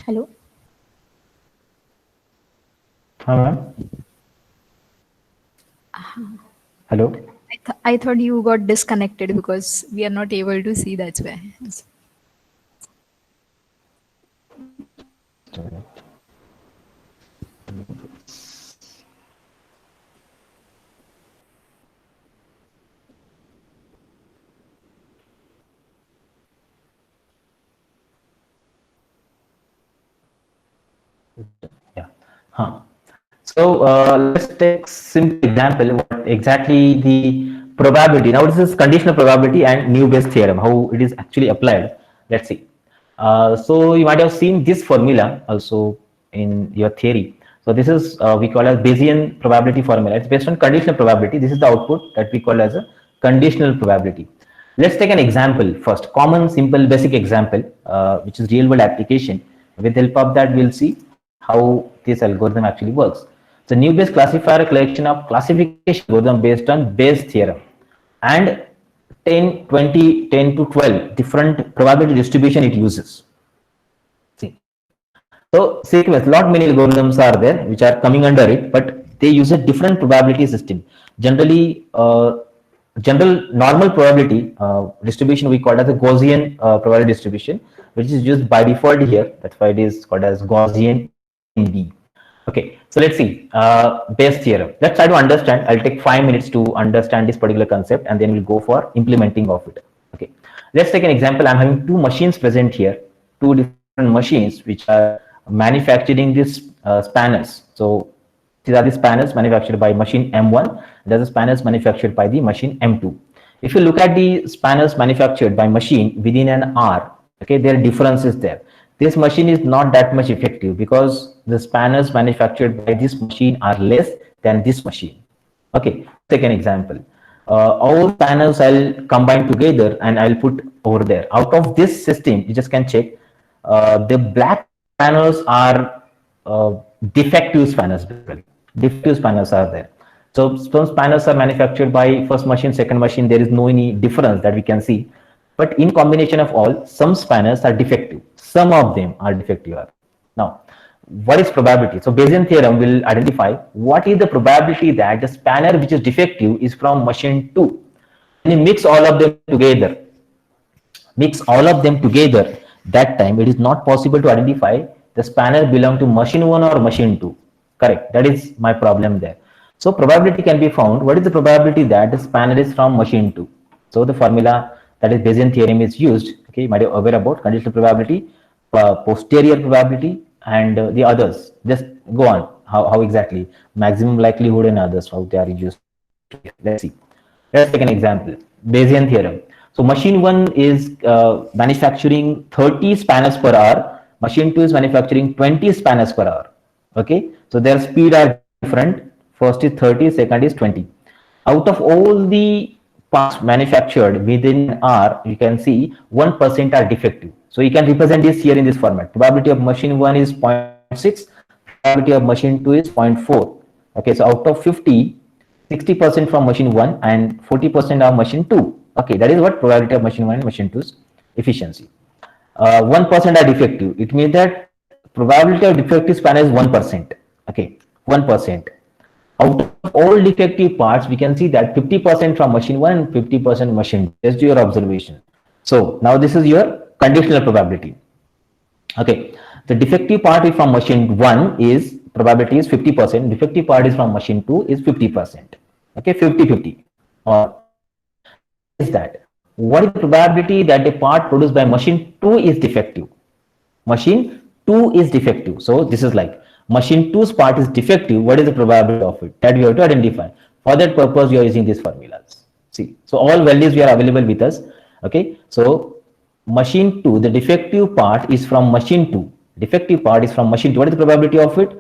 Hello. Ma'am. Hello. I thought you got disconnected because we are not able to see. That's why. Yeah. Huh. So let's take simple example. What exactly the probability? Now this is conditional probability and Bayes theorem. How it is actually applied. Let's see. So you might have seen this formula also in your theory. So this is we call as Bayesian probability formula. It's based on conditional probability. This is the output that we call as a conditional probability. Let's take an example first. Common, simple, basic example, which is real world application. With the help of that, we'll see how this algorithm actually works. So Bayes classifier, a collection of classification algorithm based on Bayes theorem, and 10, 20, 10 to 12 different probability distribution it uses. See, so sequence, lot many algorithms are there which are coming under it, but they use a different probability system. Generally, general normal probability distribution we call as a Gaussian probability distribution, which is used by default here. That's why it is called as Gaussian B. Okay, so let's see Bayes theorem. Let's try to understand. I'll take 5 minutes to understand this particular concept, and then we'll go for implementing of it. Okay, let's take an example. I'm having 2 machines present here, 2 different machines which are manufacturing these spanners. So these are the spanners manufactured by machine M1. There's the spanners manufactured by the machine M2. If you look at the spanners manufactured by machine within an hour, okay, there are differences there. This machine is not that much effective because the spanners manufactured by this machine are less than this machine. Okay, take an example. All spanners I'll combine together and I'll put over there. Out of this system, you just can check. The black spanners are defective spanners basically. Defective spanners are there. So some spanners are manufactured by first machine, second machine. There is no any difference that we can see. But in combination of all, some spanners are defective. Some of them are defective. Now, what is probability? So Bayesian theorem will identify what is the probability that the spanner which is defective is from machine 2. When you mix all of them together, that time it is not possible to identify the spanner belong to machine 1 or machine 2. Correct. That is my problem there. So probability can be found. What is the probability that the spanner is from machine 2? So the formula, that is Bayesian theorem, is used. Okay, you might be aware about conditional probability, posterior probability, and the others. Just go on. How exactly? Maximum likelihood and others, how they are used. Let's see. Let's take an example. Bayesian theorem. So machine 1 is manufacturing 30 spanners per hour. Machine 2 is manufacturing 20 spanners per hour. Okay. So their speed are different. First is 30, second is 20. Out of all the parts manufactured within an hour, you can see 1% are defective. So you can represent this here in this format. Probability of machine 1 is 0.6, probability of machine 2 is 0.4. Okay, so out of 50, 60% from machine 1 and 40% of machine 2. Okay, that is what probability of machine 1 and machine 2's efficiency. 1% are defective. It means that probability of defective spanner is 1%. Okay, 1%. Out of all defective parts, we can see that 50% from machine 1 and 50% machine 2. Just do your observation. So now this is your conditional probability. Okay, the defective part is from machine 1 is probability is 50%. Defective part is from machine 2 is 50%. Okay, 50-50. Or is that? What is the probability that the part produced by machine 2 is defective? Machine 2 is defective. So this is like machine 2's part is defective. What is the probability of it? That we have to identify. For that purpose, we are using these formulas. See, so all values we are available with us. Okay, so machine 2, the defective part is from machine 2. Defective part is from machine 2. What is the probability of it?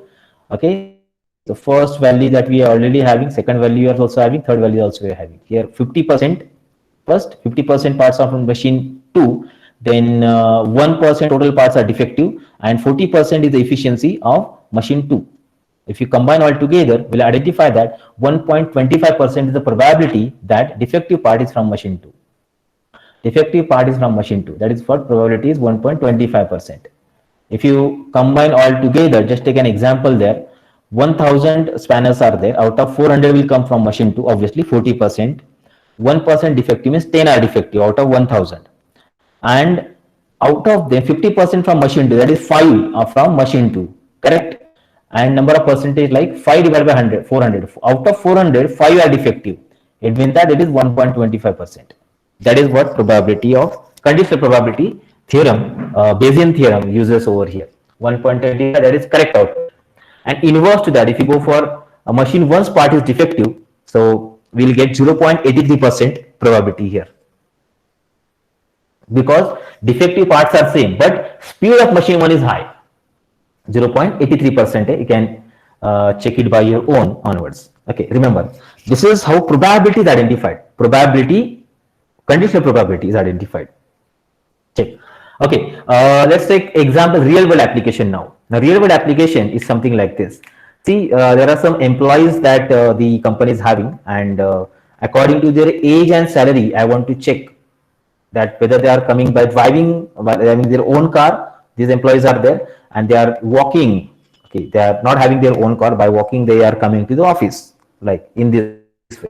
Okay, the first value that we are already having, second value we are also having, third value also we are having. Here 50%, first 50% parts are from machine 2, then 1% total parts are defective, and 40% is the efficiency of machine 2. If you combine all together, we'll identify that 1.25% is the probability that defective part is from machine 2. Defective part is from machine 2. That is what probability is 1.25%. If you combine all together, just take an example there. 1000 spanners are there. Out of 400 will come from machine 2, obviously 40%. 1% defective means 10 are defective out of 1000. And out of them, 50% from machine 2, that is 5 are from machine 2. Correct? And number of percentage like 5 divided by 100, 400. Out of 400, 5 are defective. It means that it is 1.25%. That is what probability of conditional probability theorem, Bayesian theorem uses over here. 1.25, that is correct output. And inverse to that, if you go for a machine 1's part is defective, so we'll get 0.83% probability here. Because defective parts are same, but speed of machine 1 is high. 0.83%. You can check it by your own onwards. Okay, remember, this is how probability is identified. Probability, conditional probability is identified. Check. Okay, let's take example real world application now. Now, real world application is something like this. See, there are some employees that the company is having, and according to their age and salary, I want to check that whether they are coming by driving, by having their own car. These employees are there, and they are walking. Okay, they are not having their own car. By walking, they are coming to the office, like in this way.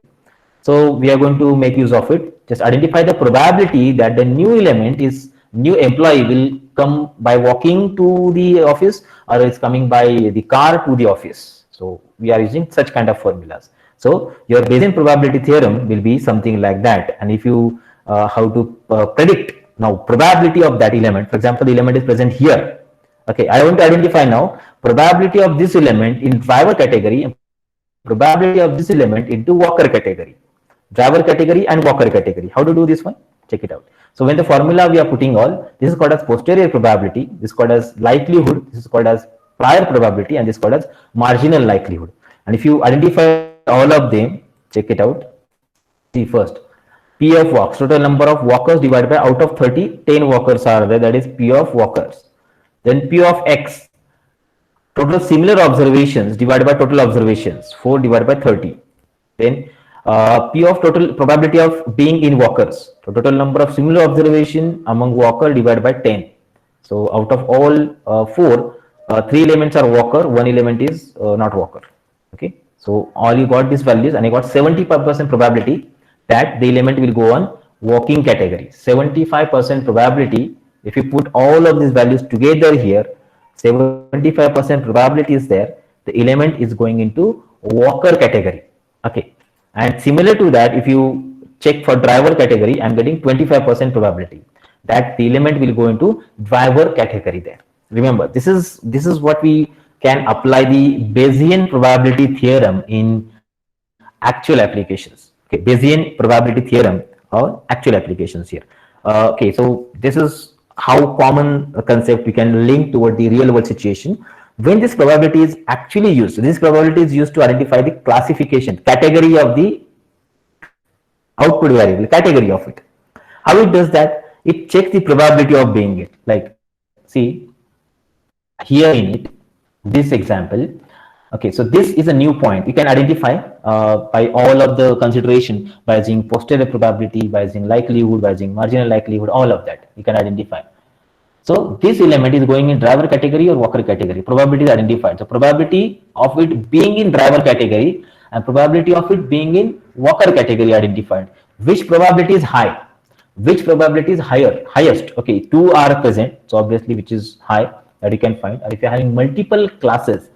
So we are going to make use of it. Just identify the probability that the new element is new employee will come by walking to the office, or it's coming by the car to the office. So we are using such kind of formulas. So your Bayesian probability theorem will be something like that. And if you how to predict now probability of that element, for example, the element is present here. Okay, I want to identify now probability of this element in driver category and probability of this element into walker category. driver category and walker category. How to do this one? Check it out. So when the formula we are putting all, this is called as posterior probability, this is called as likelihood, this is called as prior probability, and this is called as marginal likelihood. And if you identify all of them, check it out. See first, P of walks, total number of walkers divided by out of 30, 10 walkers are there, that is P of walkers. Then P of X, total similar observations divided by total observations, 4 divided by 30. Then P of total probability of being in walkers, so total number of similar observation among walker divided by 10. So out of all 4, 3 elements are walker, 1 element is not walker. Okay, so all you got these values, and I got 75% probability that the element will go on walking category. 75% probability, if you put all of these values together here, 75% probability is there, the element is going into walker category. Okay, and similar to that, if you check for driver category, I'm getting 25% probability that the element will go into driver category there. Remember, this is what we can apply the Bayesian probability theorem in actual applications. Okay, Bayesian probability theorem or actual applications here. Okay, so this is how common a concept we can link toward the real world situation. When this probability is actually used, so this probability is used to identify the classification category of the output variable, category of it. How it does that? It checks the probability of being it. Like, see here in it, this example. Okay, so this is a new point. You can identify by all of the consideration, by using posterior probability, by using likelihood, by using marginal likelihood, all of that you can identify. So this element is going in driver category or walker category. Probability is identified. So probability of it being in driver category and probability of it being in walker category identified. Which probability is high? Which probability is highest? Okay, two are present. So obviously which is high that you can find. Or if you're having multiple classes,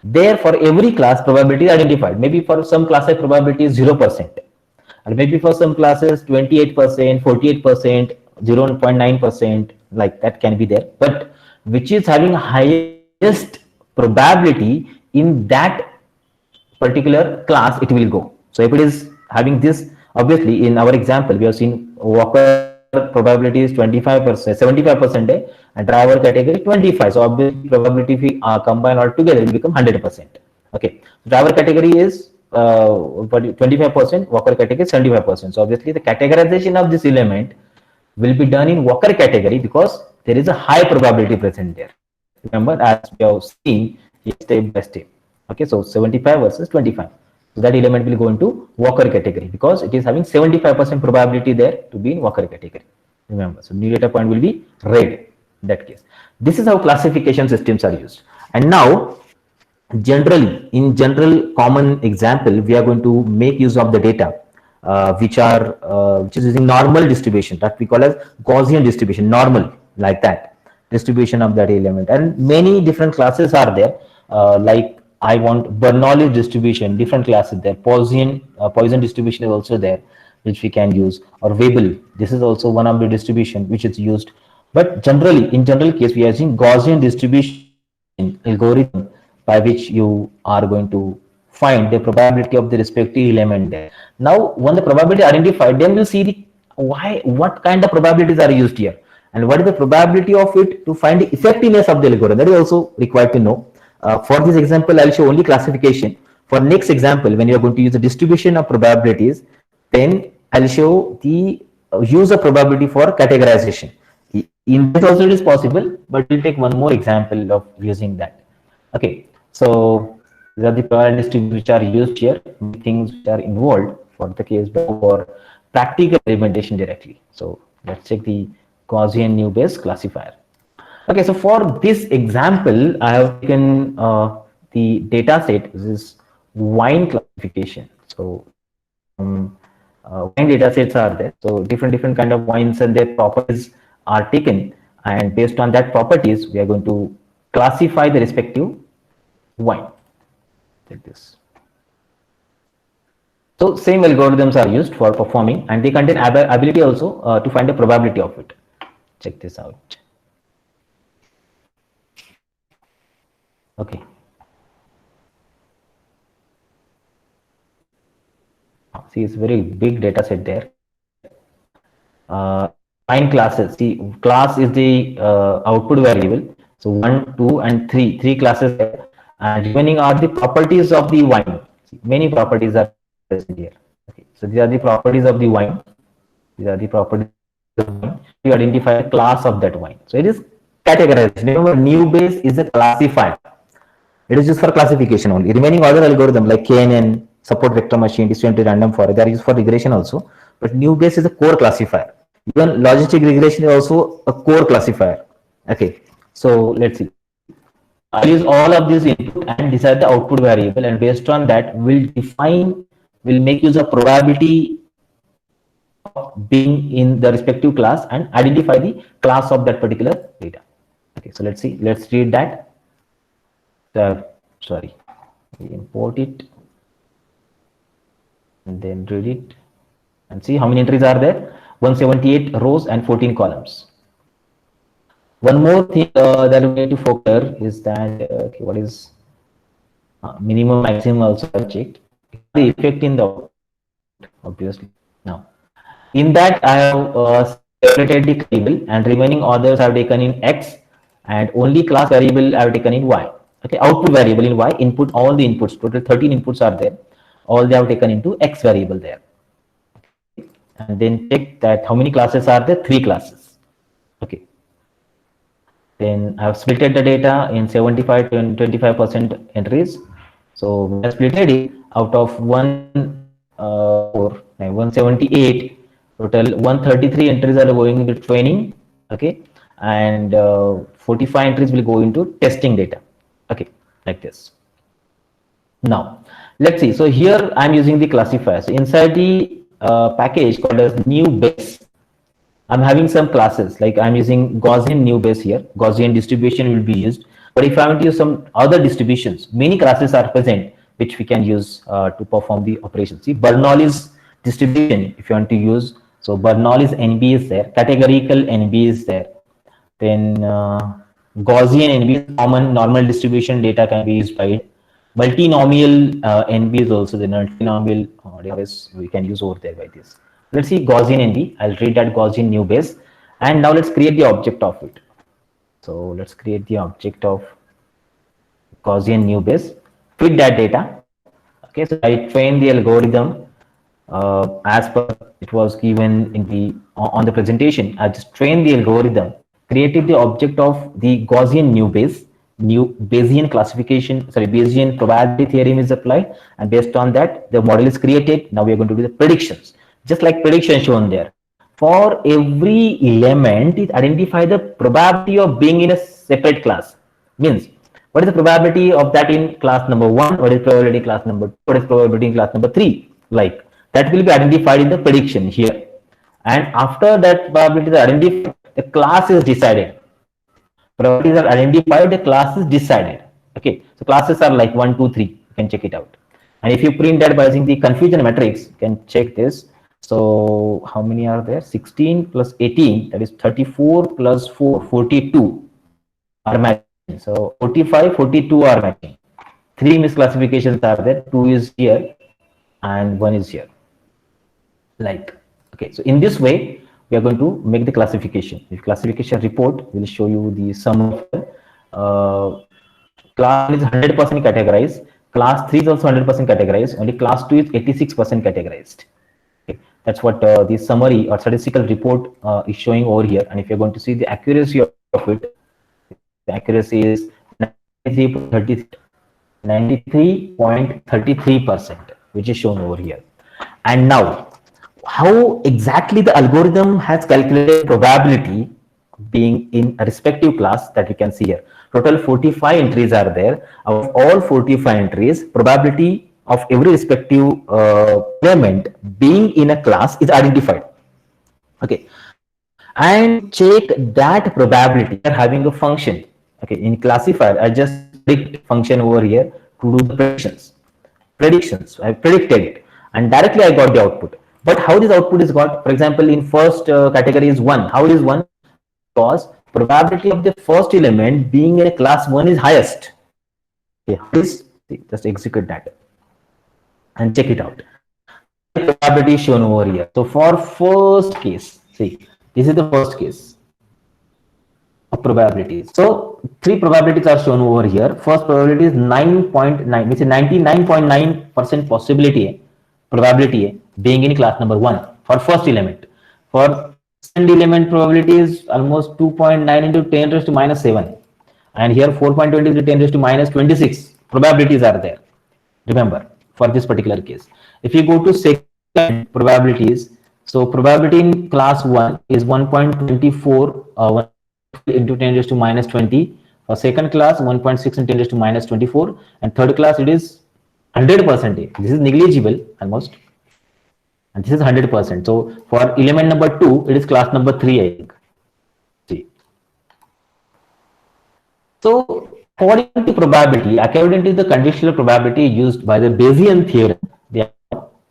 there for every class probability is identified. Maybe for some classes probability is 0%. And maybe for some classes 28%, 48%, 0.9%, like that can be there. But which is having highest probability in that particular class, it will go. So if it is having this, obviously in our example we have seen walker probability is 25%, 75%, and driver category 25. So obviously probability if we combine all together, it will become 100%. Okay, driver category is 25%, walker category 75%. So obviously the categorization of this element will be done in walker category because there is a high probability present there. Remember, as we have seen step by step. Okay, so 75 versus 25. So that element will go into walker category because it is having 75% probability there to be in walker category. Remember, so new data point will be red in that case. This is how classification systems are used. And now, generally, in general common example, we are going to make use of the data which is using normal distribution that we call as Gaussian distribution, normal, like that distribution of that element. And many different classes are there, like I want Bernoulli distribution, different classes there. Poisson distribution is also there, which we can use, or Weibull. This is also one of the distribution which is used. But generally, in general case, we are using Gaussian distribution algorithm by which you are going to find the probability of the respective element there. Now, when the probability identified, then we'll see what kind of probabilities are used here, and what is the probability of it to find the effectiveness of the algorithm. That is also required to know. For this example, I'll show only classification. For next example, when you're going to use the distribution of probabilities, then I'll show the use of probability for categorization. In this also it is possible, but we'll take one more example of using that. Okay, so these are the probabilities which are used here, things which are involved for the case for practical implementation directly. So let's check the Gaussian new Bayes classifier. Okay, so for this example, I have taken the data set. This is wine classification. So wine data sets are there. So different kind of wines and their properties are taken, and based on that properties, we are going to classify the respective wine like this. So same algorithms are used for performing, and they contain ability also to find the probability of it. Check this out. Okay. See, it's very big data set there. Define classes. See, class is the output variable. So 1, 2, and 3. Three classes there. And remaining are the properties of the wine. See, many properties are present here. Okay. So these are the properties of the wine. These are the properties of the wine. You identify the class of that wine. So it is categorized. Remember, new base is a classifier. It is used for classification only. Remaining other algorithm like KNN, support vector machine, distributed random forest, they are used for regression also. But new base is a core classifier. Even logistic regression is also a core classifier. Okay, so let's see. I'll use all of these input and decide the output variable, and based on that, we'll make use of probability of being in the respective class and identify the class of that particular data. Okay, so let's see. Let's read that. Sorry, we import it and then read it and see how many entries are there. 178 rows and 14 columns. One more thing that we need to focus is that okay, what is minimum maximum also I've checked the effect in the output, obviously. Now in that I have separated the table and remaining others I've taken in X and only class variable I've taken in Y. Okay, output variable in Y, input, all the inputs, total 13 inputs are there. All they have taken into X variable there. Okay. And then check that how many classes are there? 3 classes. Okay. Then I have splitted the data in 75 to 25% entries. So when I splitted it out of 178, total 133 entries are going into training. Okay. And 45 entries will go into testing data. Okay, like this. Now let's see. So here I'm using the classifier. So inside the package called as new base, I'm having some classes like I'm using Gaussian new base here. Gaussian distribution will be used. But if I want to use some other distributions, many classes are present which we can use to perform the operation. See, Bernoulli's distribution if you want to use. So Bernoulli's NB is there. Categorical NB is there. Then Gaussian NB, common normal distribution data can be used by it. Multinomial NB is also the multinomial database we can use over there by this. Let's see Gaussian NB. I'll read that Gaussian new base. And now let's create the object of it. So let's create the object of Gaussian new base. Feed that data. Okay, so I train the algorithm as per it was given in the on the presentation. I just trained the algorithm, created the object of the Gaussian new base, new Bayesian classification, sorry, Bayesian probability theorem is applied, and based on that, the model is created. Now we are going to do the predictions, just like prediction shown there. For every element, it identifies the probability of being in a separate class. Means, what is the probability of that in class number 1? What is probability in class number 2? What is probability in class number 3? Like that will be identified in the prediction here. And after that probability is identified, the class is decided. Probabilities are identified, the class is decided. Okay, so classes are like 1, 2, 3. You can check it out. And if you print that by using the confusion matrix, you can check this. So how many are there? 16 plus 18, that is 34 plus 4, 42 are matching. So 45, 42 are matching. 3 misclassifications are there. 2 is here and 1 is here. Like, okay, so in this way, we are going to make the classification. The classification report will show you the sum of class is 100% categorized. Class 3 is also 100% categorized. Only class 2 is 86% categorized. Okay. That's what the summary or statistical report is showing over here. And if you're going to see the accuracy of it, the accuracy is 93.33%, which is shown over here. And now, how exactly the algorithm has calculated probability being in a respective class, that you can see here. Total 45 entries are there. Out of all 45 entries, probability of every respective element being in a class is identified. Okay, and check that probability. We are having a function. Okay, in classifier, I just predict function over here to do the predictions. I predicted it, and directly I got the output. But how this output is got? For example, in first category is 1. How is 1? Because probability of the first element being in a class 1 is highest. Okay, just execute that and check it out. probability is shown over here. So for first case, see, this is the first case of probabilities. So three probabilities are shown over here. First probability is 9.9, which is 99.9% possibility, probability being in class number 1 for first element. For second element, probability is almost 2.9 into 10 raised to minus 7. And here 4.20 into 10 raised to minus 26 probabilities are there. Remember, for this particular case. If you go to second probabilities, so probability in class 1 is 1.24 into 10 raised to minus 20. For second class, 1.6 into 10 raised to minus 24. And third class, it is 100%. This is negligible almost. And this is 100%. So for element number 2, it is class number 3, I think. See. So according to probability, according to the conditional probability used by the Bayesian theorem, they have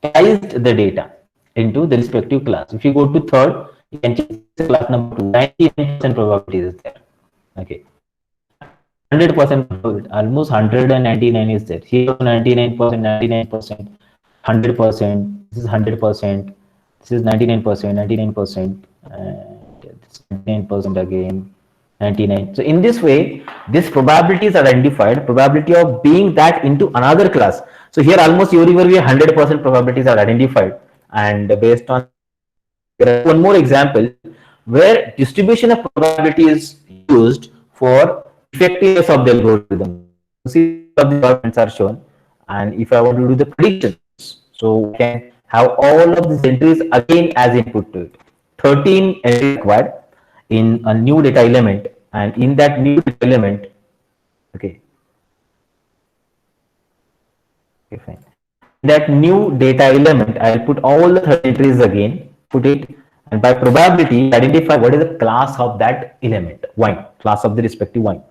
categorized the data into the respective class. If you go to third, you can check class number 2, 99% probability is there. Okay. 100%, almost 199 is there. Here 99%, 99%, 100%, this is 100%, this is 99%, 99%, and this 99% again, 99. So in this way, this probability is identified, probability of being that into another class. So here almost everywhere 100% probabilities are identified, and based on one more example where distribution of probability is used for effectiveness of the algorithm. See what the arguments are shown, and if I want to do the predictions, so we can have all of these entries again as input to it. 13 entries required in a new data element, and in that new data element, okay, fine. That new data element, I'll put all the 30 entries again, put it, and by probability, identify what is the class of that element, wine, class of the respective wine.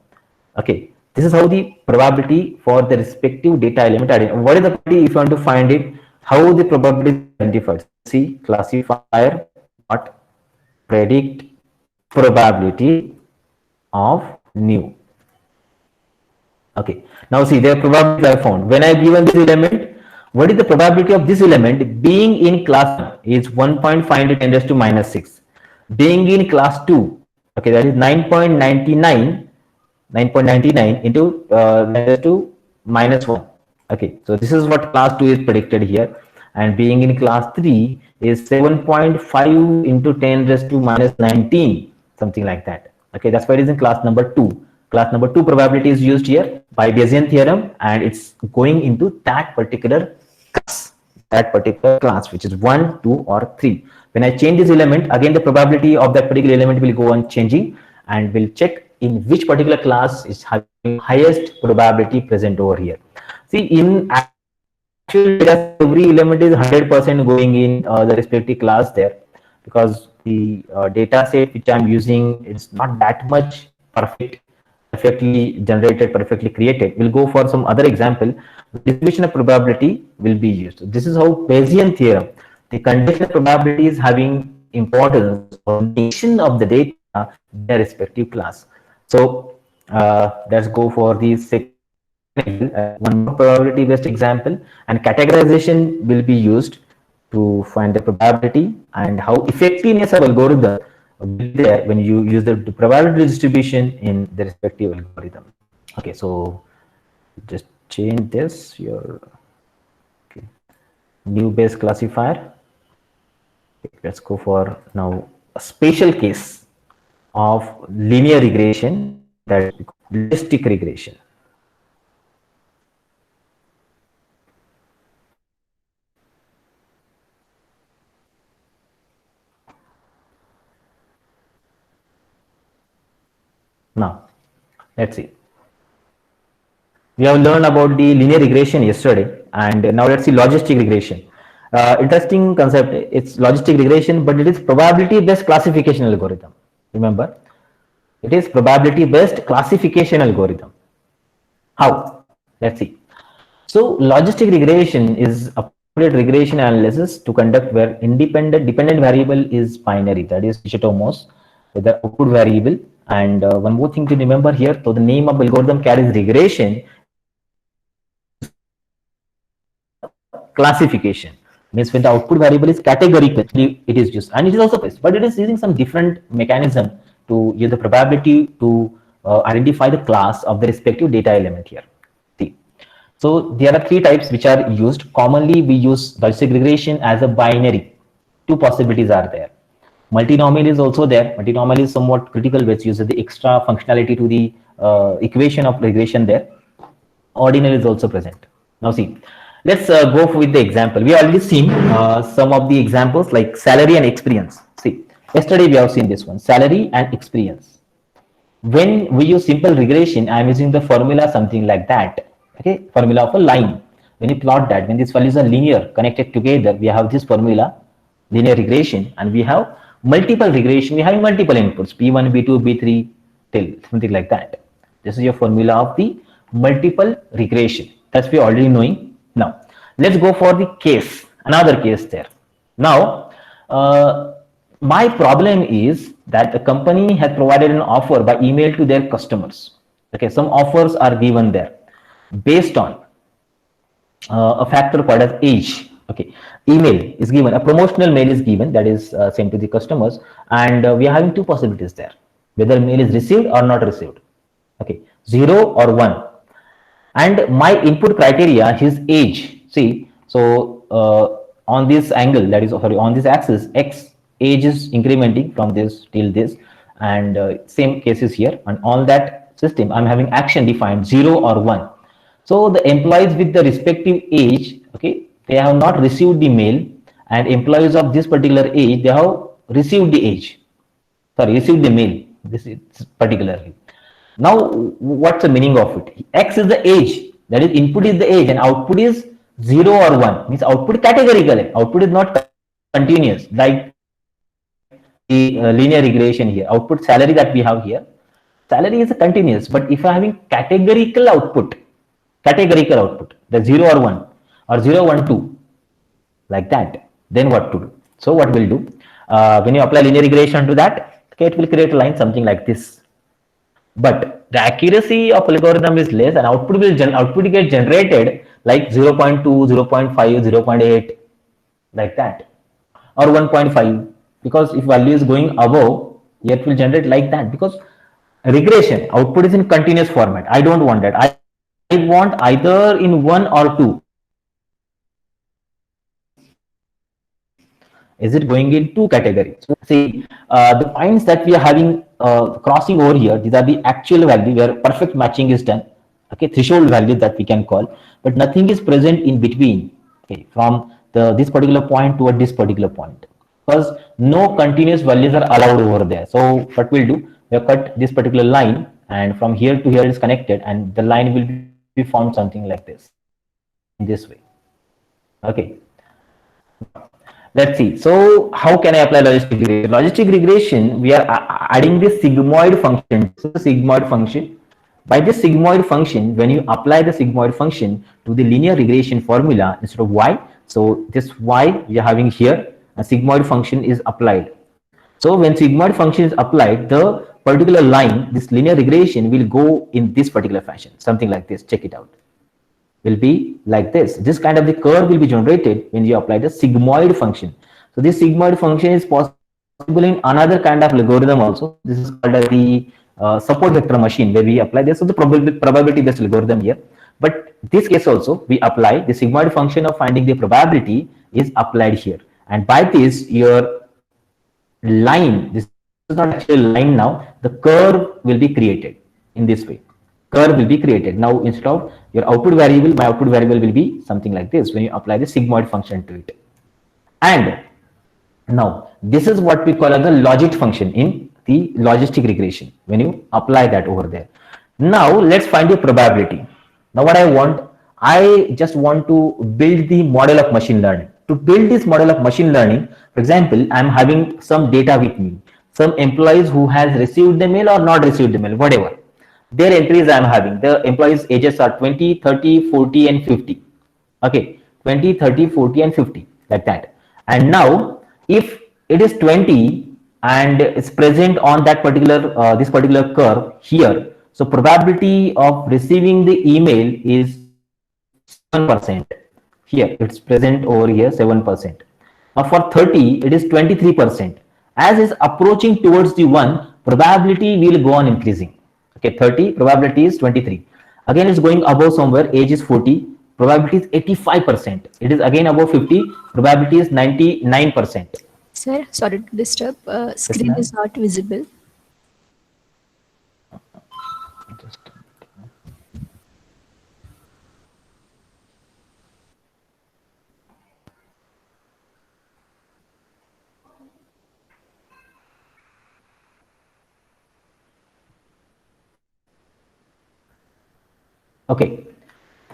Okay, this is how the probability for the respective data element identified. What is the probability if you want to find it? How the probability is identified? See, classifier dot predict probability of new. Okay, now see the probability I found. When I given this element, what is the probability of this element being in class 1 is 1.5 into 10 raised to minus 6. Being in class 2, okay, that is 9.99 into 10 to minus 1. Okay, so this is what class 2 is predicted here, and being in class 3 is 7.5 into 10 raised to minus 19, something like that. Okay, that's why it is in class number 2. Class number 2 probability is used here by Bayesian theorem, and it's going into that particular class, which is 1, 2, or 3. When I change this element, again the probability of that particular element will go on changing, and we'll check in which particular class is having highest probability present over here. See, in actual data, every element is 100% going in the respective class there, because the data set which I'm using is not that much perfectly generated, perfectly created. We'll go for some other example. Distribution of probability will be used. This is how Bayesian theorem, the conditional probability is having importance for nation of the data in their respective class. So let's go for the second one more probability based example, and categorization will be used to find the probability and how effectiveness of algorithm will be there when you use the probability distribution in the respective algorithm. Okay, so just change this here. Okay, new base classifier. Okay, let's go for now a special case of linear regression, that is logistic regression. Now, let's see. We have learned about the linear regression yesterday, and now let's see logistic regression. Interesting concept. It's logistic regression, but it is probability-based classification algorithm. Remember, it is probability-based classification algorithm. How? Let's see. So, logistic regression is a regression analysis to conduct where dependent variable is binary, that is dichotomous, with the output variable. And one more thing to remember here, so the name of algorithm carries regression classification. Means when the output variable is categorical, it is used, and it is also placed, but it is using some different mechanism to use the probability to identify the class of the respective data element here. See, so there are three types which are used. Commonly, we use logistic regression as a binary. Two possibilities are there. Multinomial is also there. Multinomial is somewhat critical, which uses the extra functionality to the equation of regression there. Ordinal is also present. Now see, let's go with the example. We already seen some of the examples like salary and experience. See, yesterday we have seen this one, salary and experience. When we use simple regression, I am using the formula something like that. Okay, formula of a line. When you plot that, when these values are linear connected together, we have this formula, linear regression, and we have multiple regression. We have multiple inputs, B1, B2, B3, till something like that. This is your formula of the multiple regression. That's we already knowing. Now, let's go for the case, another case there. Now, my problem is that the company has provided an offer by email to their customers. Okay, some offers are given there based on a factor called as age. Okay, email is given, a promotional mail is given, that is sent to the customers, and we are having two possibilities there, whether mail is received or not received. Okay, 0 or 1, and my input criteria, his age. See, so on this angle, that is, sorry, on this axis, x age is incrementing from this till this, and same cases here. And on that system, I'm having action defined 0 or 1. So the employees with the respective age, okay, they have not received the mail, and employees of this particular age, they have received the age. Sorry, received the mail. This is particularly. Now, what's the meaning of it? X is the age, that is, input is the age, and output is 0 or 1. Means output categorical. Output is not continuous, like the linear regression here. Output salary that we have here, salary is continuous, but if I am having categorical output, the 0 or 1 or 0, 1, 2, like that, then what to do? So what we'll do, when you apply linear regression to that, okay, it will create a line something like this. But the accuracy of algorithm is less, and output get generated like 0.2, 0.5, 0.8, like that, or 1.5, because if value is going above, it will generate like that, because regression output is in continuous format. I don't want that. I want either in 1 or 2. Is it going in two categories? So see, the points that we are having crossing over here, these are the actual value where perfect matching is done. Okay, threshold value that we can call, but nothing is present in between. Okay, from this particular point to this particular point, because no continuous values are allowed over there. So what we'll do, we'll cut this particular line, and from here to here is connected, and the line will be formed something like this, in this way. Okay. Let's see. So how can I apply logistic regression? Logistic regression, we are adding this sigmoid function. So the sigmoid function. By this sigmoid function, when you apply the sigmoid function to the linear regression formula instead of y, so this y we are having here, a sigmoid function is applied. So when sigmoid function is applied, the particular line, this linear regression will go in this particular fashion, something like this. Check it out. Will be like this. This kind of the curve will be generated when you apply the sigmoid function. So this sigmoid function is possible in another kind of algorithm also. This is called as the support vector machine, where we apply this. So the probability based algorithm here. But this case also, we apply the sigmoid function of finding the probability is applied here. And by this, your line, this is not actually a line now, the curve will be created in this way. Curve will be created. Now, instead of your output variable, my output variable will be something like this when you apply the sigmoid function to it. And now, this is what we call as the logit function in the logistic regression when you apply that over there. Now, let's find the probability. Now, what I just want to build the model of machine learning. To build this model of machine learning, for example, I'm having some data with me, some employees who has received the mail or not received the mail, whatever. Their entries I'm having, the employees ages are 20, 30, 40, and 50. Okay, 20, 30, 40, and 50, like that. And now, if it is 20 and it's present on that particular, this particular curve here, so probability of receiving the email is 7%. Here it's present over here 7%. Now for 30, it is 23%. As is approaching towards the 1, probability will go on increasing. Okay, 30, probability is 23. Again, it's going above somewhere, age is 40, probability is 85%. It is again above 50, probability is 99%. Sir, sorry to disturb. Yes, Screen ma'am. is not visible. Okay,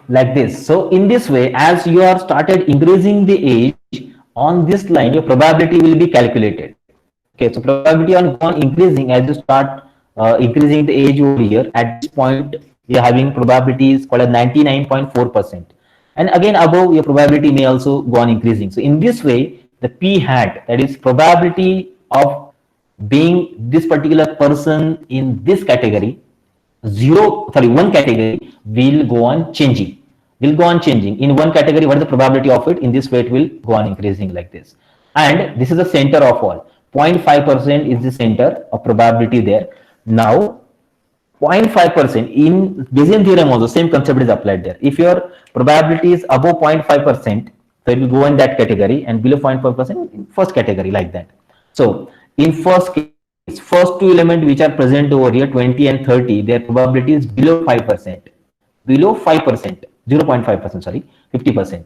like this. So in this way, as you are started increasing the age on this line, your probability will be calculated. Okay, so probability on increasing as you start increasing the age over here. At this point, we are having probabilities called as 99.4%. And again, above your probability may also go on increasing. So in this way, the p hat, that is probability of being this particular person in this category, one category will go on changing in one category. What is the probability of it? In this way it will go on increasing like this, and this is the center of all. 0.5% is the center of probability there. Now 0.5% in Bayesian theorem also same concept is applied there. If your probability is above 0.5%, so it will go in that category, and below 0.5% in first category, like that. So in first case, first two elements which are present over here, 20 and 30, their probability is below 5%, below 5%, 0.5%, sorry, 50%.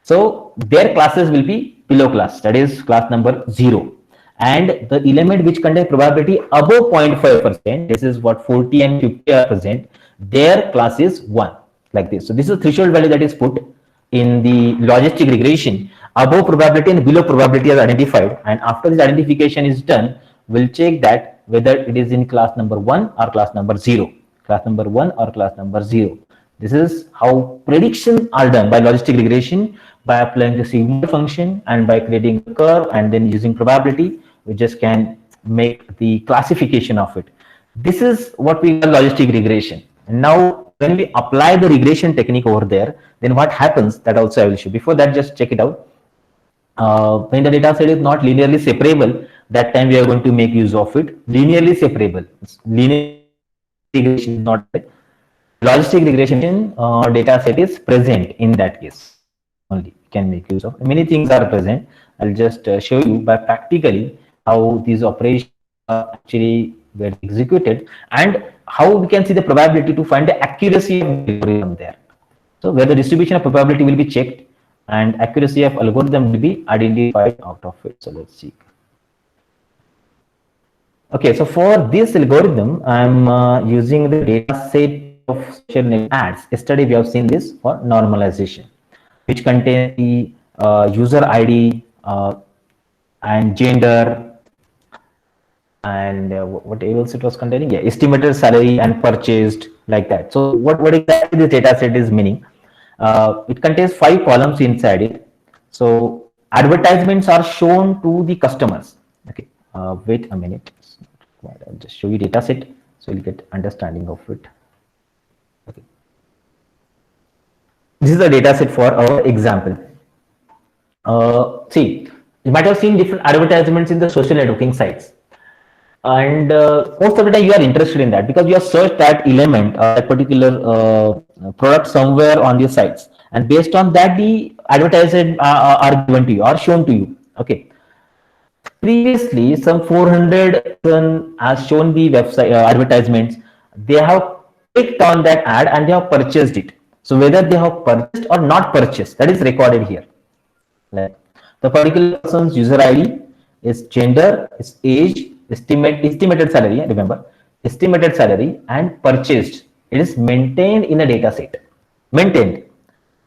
So their classes will be below class, that is class number 0. And the element which contain probability above 0.5%, this is what 40 and 50 are present, their class is 1, like this. So this is the threshold value that is put in the logistic regression. Above probability and below probability are identified, and after this identification is done, we'll check that whether it is in class number 1 or class number 0. Class number 1 or class number 0. This is how predictions are done by logistic regression, by applying the sigmoid function and by creating a curve, and then using probability, we just can make the classification of it. This is what we call logistic regression. And now when we apply the regression technique over there, then what happens, that also I will show. Before that, just check it out. When the data set is not linearly separable, that time we are going to make use of it. Linearly separable, linear regression is not there. Logistic regression data set is present. In that case only can make use of. Many things are present. I'll just show you by practically how these operations are actually get executed, and how we can see the probability to find the accuracy of the algorithm there. So where the distribution of probability will be checked and accuracy of algorithm will be identified out of it. So let's see. Okay, so for this algorithm, I'm using the data set of social network ads. Yesterday we have seen this for normalization, which contains the user ID and gender, and what else it was containing? Yeah, estimated salary and purchased, like that. So what exactly this data set is meaning? It contains 5 columns inside it. So advertisements are shown to the customers. Okay, wait a minute. I'll just show you data set so you'll get understanding of it. Okay. This is the data set for our example. See, you might have seen different advertisements in the social networking sites, and most of the time you are interested in that because you have searched that element or that particular product somewhere on your sites, and based on that the advertisements are given to you or shown to you. Okay, previously some 400 has shown the website advertisements. They have clicked on that ad and they have purchased it. So whether they have purchased or not purchased, that is recorded here. Like the particular person's user ID, is gender, is age, estimated salary, remember, estimated salary, and purchased. It is maintained in a data set. Maintained.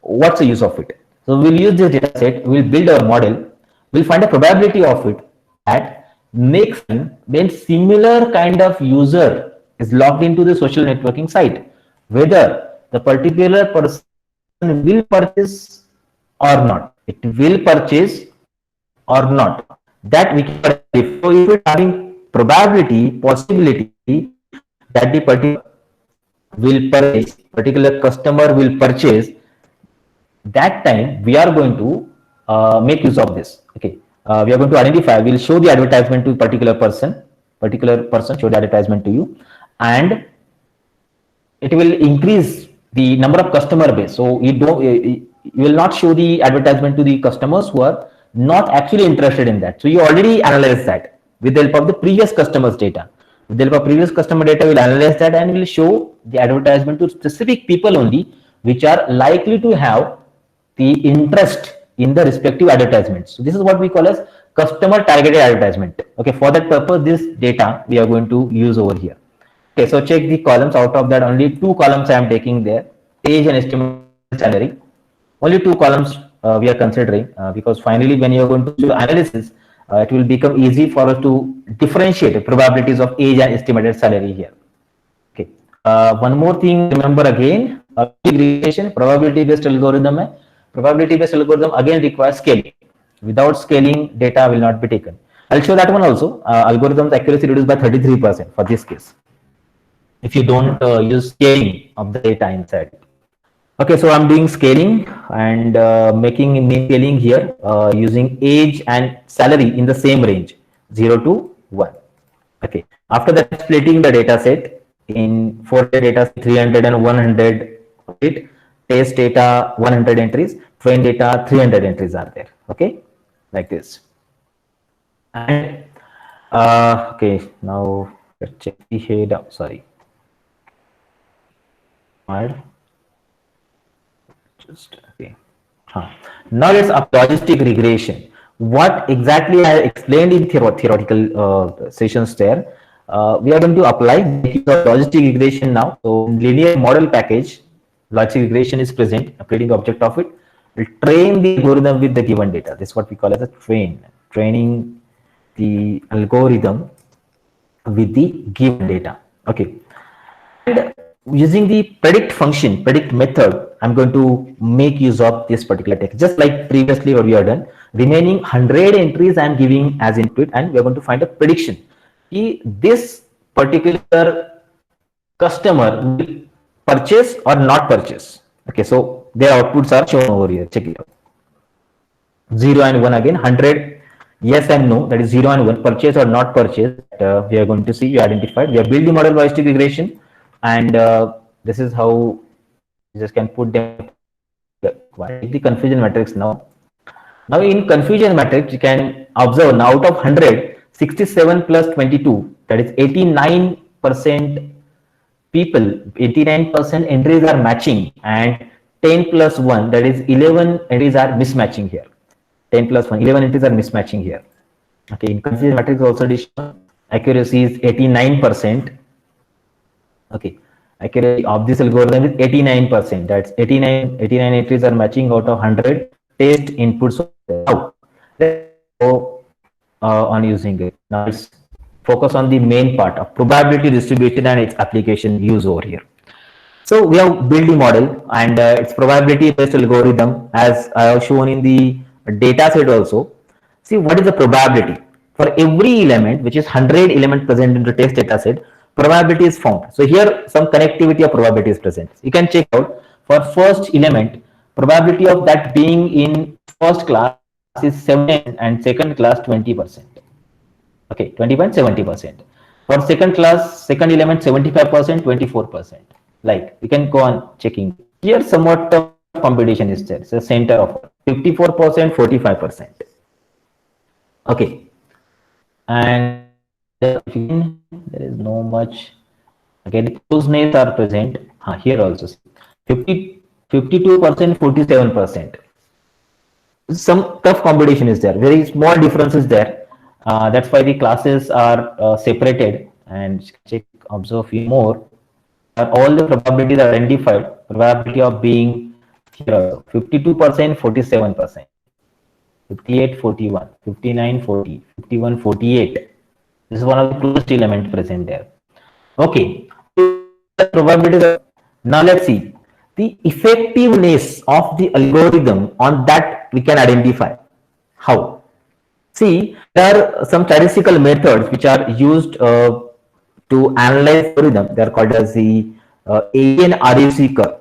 What's the use of it? So we'll use this data set, we'll build our model, we'll find a probability of it that next time when similar kind of user is logged into the social networking site, whether the particular person will purchase or not. It will purchase or not. That we can predict. So if we're having probability, possibility that the particular customer will purchase, that time we are going to make use of this. Okay, we are going to identify. We'll show the advertisement to particular person. Particular person show the advertisement to you, and it will increase the number of customer base. So you will not show the advertisement to the customers who are not actually interested in that. So you already analyze that with the help of the previous customers data. With the help of previous customer data, we'll analyze that and we'll show the advertisement to specific people only, which are likely to have the interest in the respective advertisements. So this is what we call as customer targeted advertisement. Okay, for that purpose, this data we are going to use over here. Okay, so check the columns. Out of that, only two columns I am taking there: age and estimated salary. Only two columns we are considering because finally, when you are going to do analysis, it will become easy for us to differentiate probabilities of age and estimated salary here. Okay. One more thing, remember again, regression probability based algorithm. Probability based algorithm again requires scaling. Without scaling, data will not be taken. I'll show that one also. Algorithm's accuracy reduced by 33% for this case, if you don't use scaling of the data inside. Okay, so I'm doing scaling and making scaling here using age and salary in the same range, 0 to 1. Okay, after that, splitting the data set in 4 data, 300 and 100, right? Test data 100 entries, train data 300 entries are there. Okay, like this. And okay, now let's check the head up. Sorry. Just okay. Now let's up logistic regression. What exactly I explained in theoretical sessions there, we are going to apply logistic regression now. So linear model package, logistic regression is present, updating the object of it. We'll train the algorithm with the given data. This is what we call as a training the algorithm with the given data. Okay. And using the predict method, I'm going to make use of this particular text, just like previously what we have done. Remaining 100 entries I'm giving as input, and we're going to find a prediction. This particular customer will purchase or not purchase. Okay, so their outputs are shown over here. Check it out. 0 and 1 again, 100 yes and no, that is 0 and 1, purchase or not purchase. We are going to see, you identified. We have built the model logistic regression, and this is how you just can put them. The confusion matrix now. Now in confusion matrix, you can observe now out of 100, 67 plus 22, that is 89% people, 89% entries are matching, and 10 plus 1, that is 11 entries are mismatching here. 10 plus 1, 11 entries are mismatching here. Okay, in confusion matrix also accuracy is 89%. Okay, accuracy of this algorithm is 89%. That's 89 entries are matching out of 100 test inputs. Now let's go on using it. Now let's focus on the main part of probability distribution and its application use over here. So we have built the model, and its probability based algorithm, as I have shown in the data set also. See, what is the probability for every element, which is 100 element present in the test data set, probability is found. So here some connectivity of probability is present. You can check out for first element, probability of that being in first class is 7 and second class 20%. Okay, 20.70%. For second class, second element 75%, 24%. Like, you can go on checking. Here somewhat of competition is there. So center of 54%, 45%. Okay, and there is no much. Again, close names are present. Here also 52%, 47%. Some tough competition is there. Very small differences there. That's why the classes are separated. And check, observe more. All the probabilities are identified. Probability of being here 52%, 47%. 58, 41, 59, 40, 51, 48. This is one of the closest elements present there. Okay, probability. Now let's see the effectiveness of the algorithm on that we can identify. How? See, there are some statistical methods which are used to analyze algorithm. They are called as the AUC and RUC curve.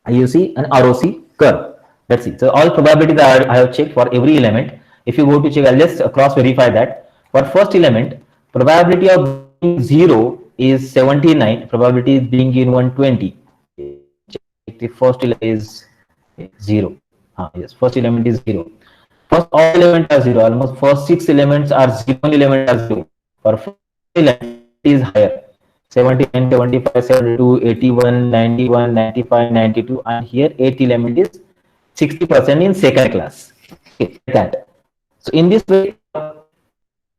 IUC and ROC curve. Let's see. So all probabilities I have checked for every element. If you go to check, I'll just cross verify that. For first element, probability of being 0 is 79. Probability is being in 120. Check the first element is 0. Yes, first element is 0. First all elements are 0. Almost first 6 elements are 0. One element are 0. For first element is higher. 79, 75, 72, 81, 91, 95, 92, and here 8 element is 60% in second class. Okay, that. So in this way,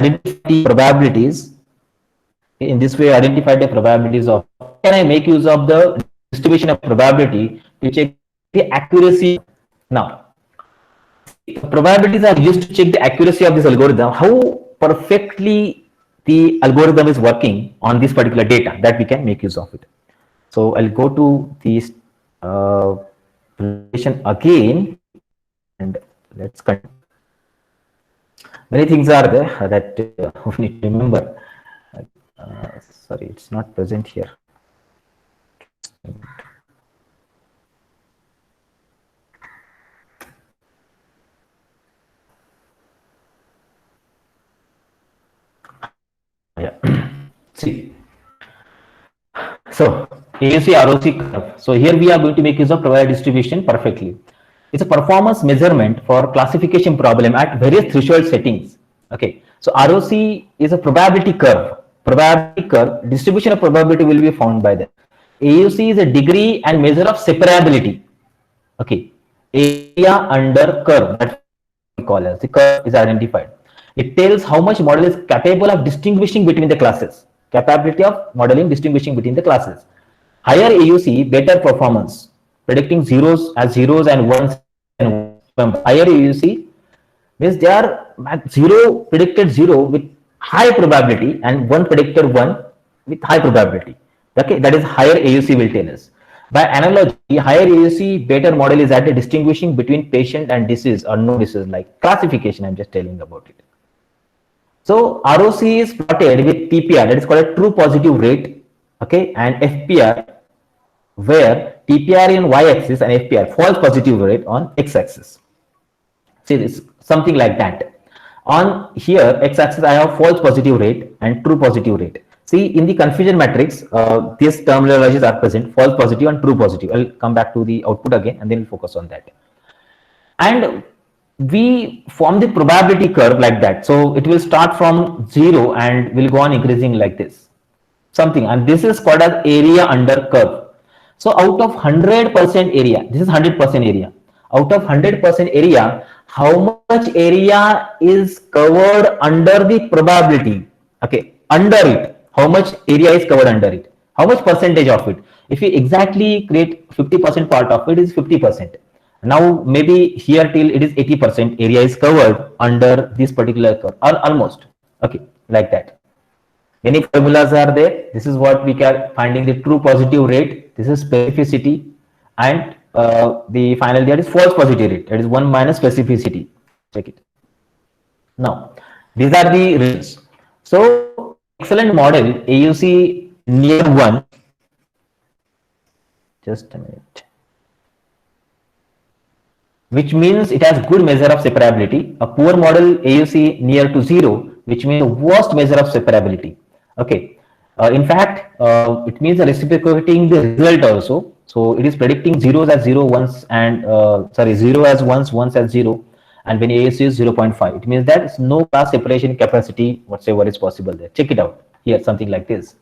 identify the probabilities. In this way, identify the probabilities of. Can I make use of the distribution of probability to check the accuracy? Now, probabilities are used to check the accuracy of this algorithm. How perfectly the algorithm is working on this particular data that we can make use of it. So I'll go to this presentation again, and let's continue. Many things are there that we need to remember. Sorry, it's not present here. Yeah. See. So AUC ROC curve. So here we are going to make use of probability distribution perfectly. It's a performance measurement for classification problem at various threshold settings. Okay. So ROC is a probability curve. Probability curve, distribution of probability will be found by that. AUC is a degree and measure of separability. Okay. Area under curve, that we call as the curve is identified. It tells how much model is capable of distinguishing between the classes. Capability of modeling distinguishing between the classes. Higher AUC, better performance, predicting zeros as zeros and ones. And higher AUC means they are zero predicted zero with high probability and one predicted one with high probability. Okay, that is higher AUC will tell us. By analogy, higher AUC better model is at a distinguishing between patient and disease or no disease, like classification. I'm just telling about it. So ROC is plotted with TPR, that is called a true positive rate, okay, and FPR, where TPR in y-axis and FPR, false positive rate, on x-axis. See this, something like that. On here, x-axis, I have false positive rate and true positive rate. See, in the confusion matrix, these terminologies are present: false positive and true positive. I'll come back to the output again, and then we'll focus on that. And we form the probability curve like that. So it will start from 0 and will go on increasing like this. Something, and this is called as area under curve. So out of 100% area, this is 100% area. Out of 100% area, how much area is covered under the probability? Okay, under it, how much area is covered under it? How much percentage of it? If we exactly create 50% part of it, is 50%. Now maybe here till it is 80% area is covered under this particular curve, or almost. Okay, like that. Many formulas are there. This is what we can finding the true positive rate. This is specificity, and the final there is false positive rate. That is 1 minus specificity. Check it. Now these are the results. So excellent model AUC near 1. Just a minute. Which means it has good measure of separability. A poor model AUC near to 0, which means the worst measure of separability. Okay. In fact, it means reciprocating the result also. So it is predicting zeros as 0 once and 0 as once as 0, and when AUC is 0.5, it means that no class separation capacity whatsoever is possible there. Check it out here, something like this.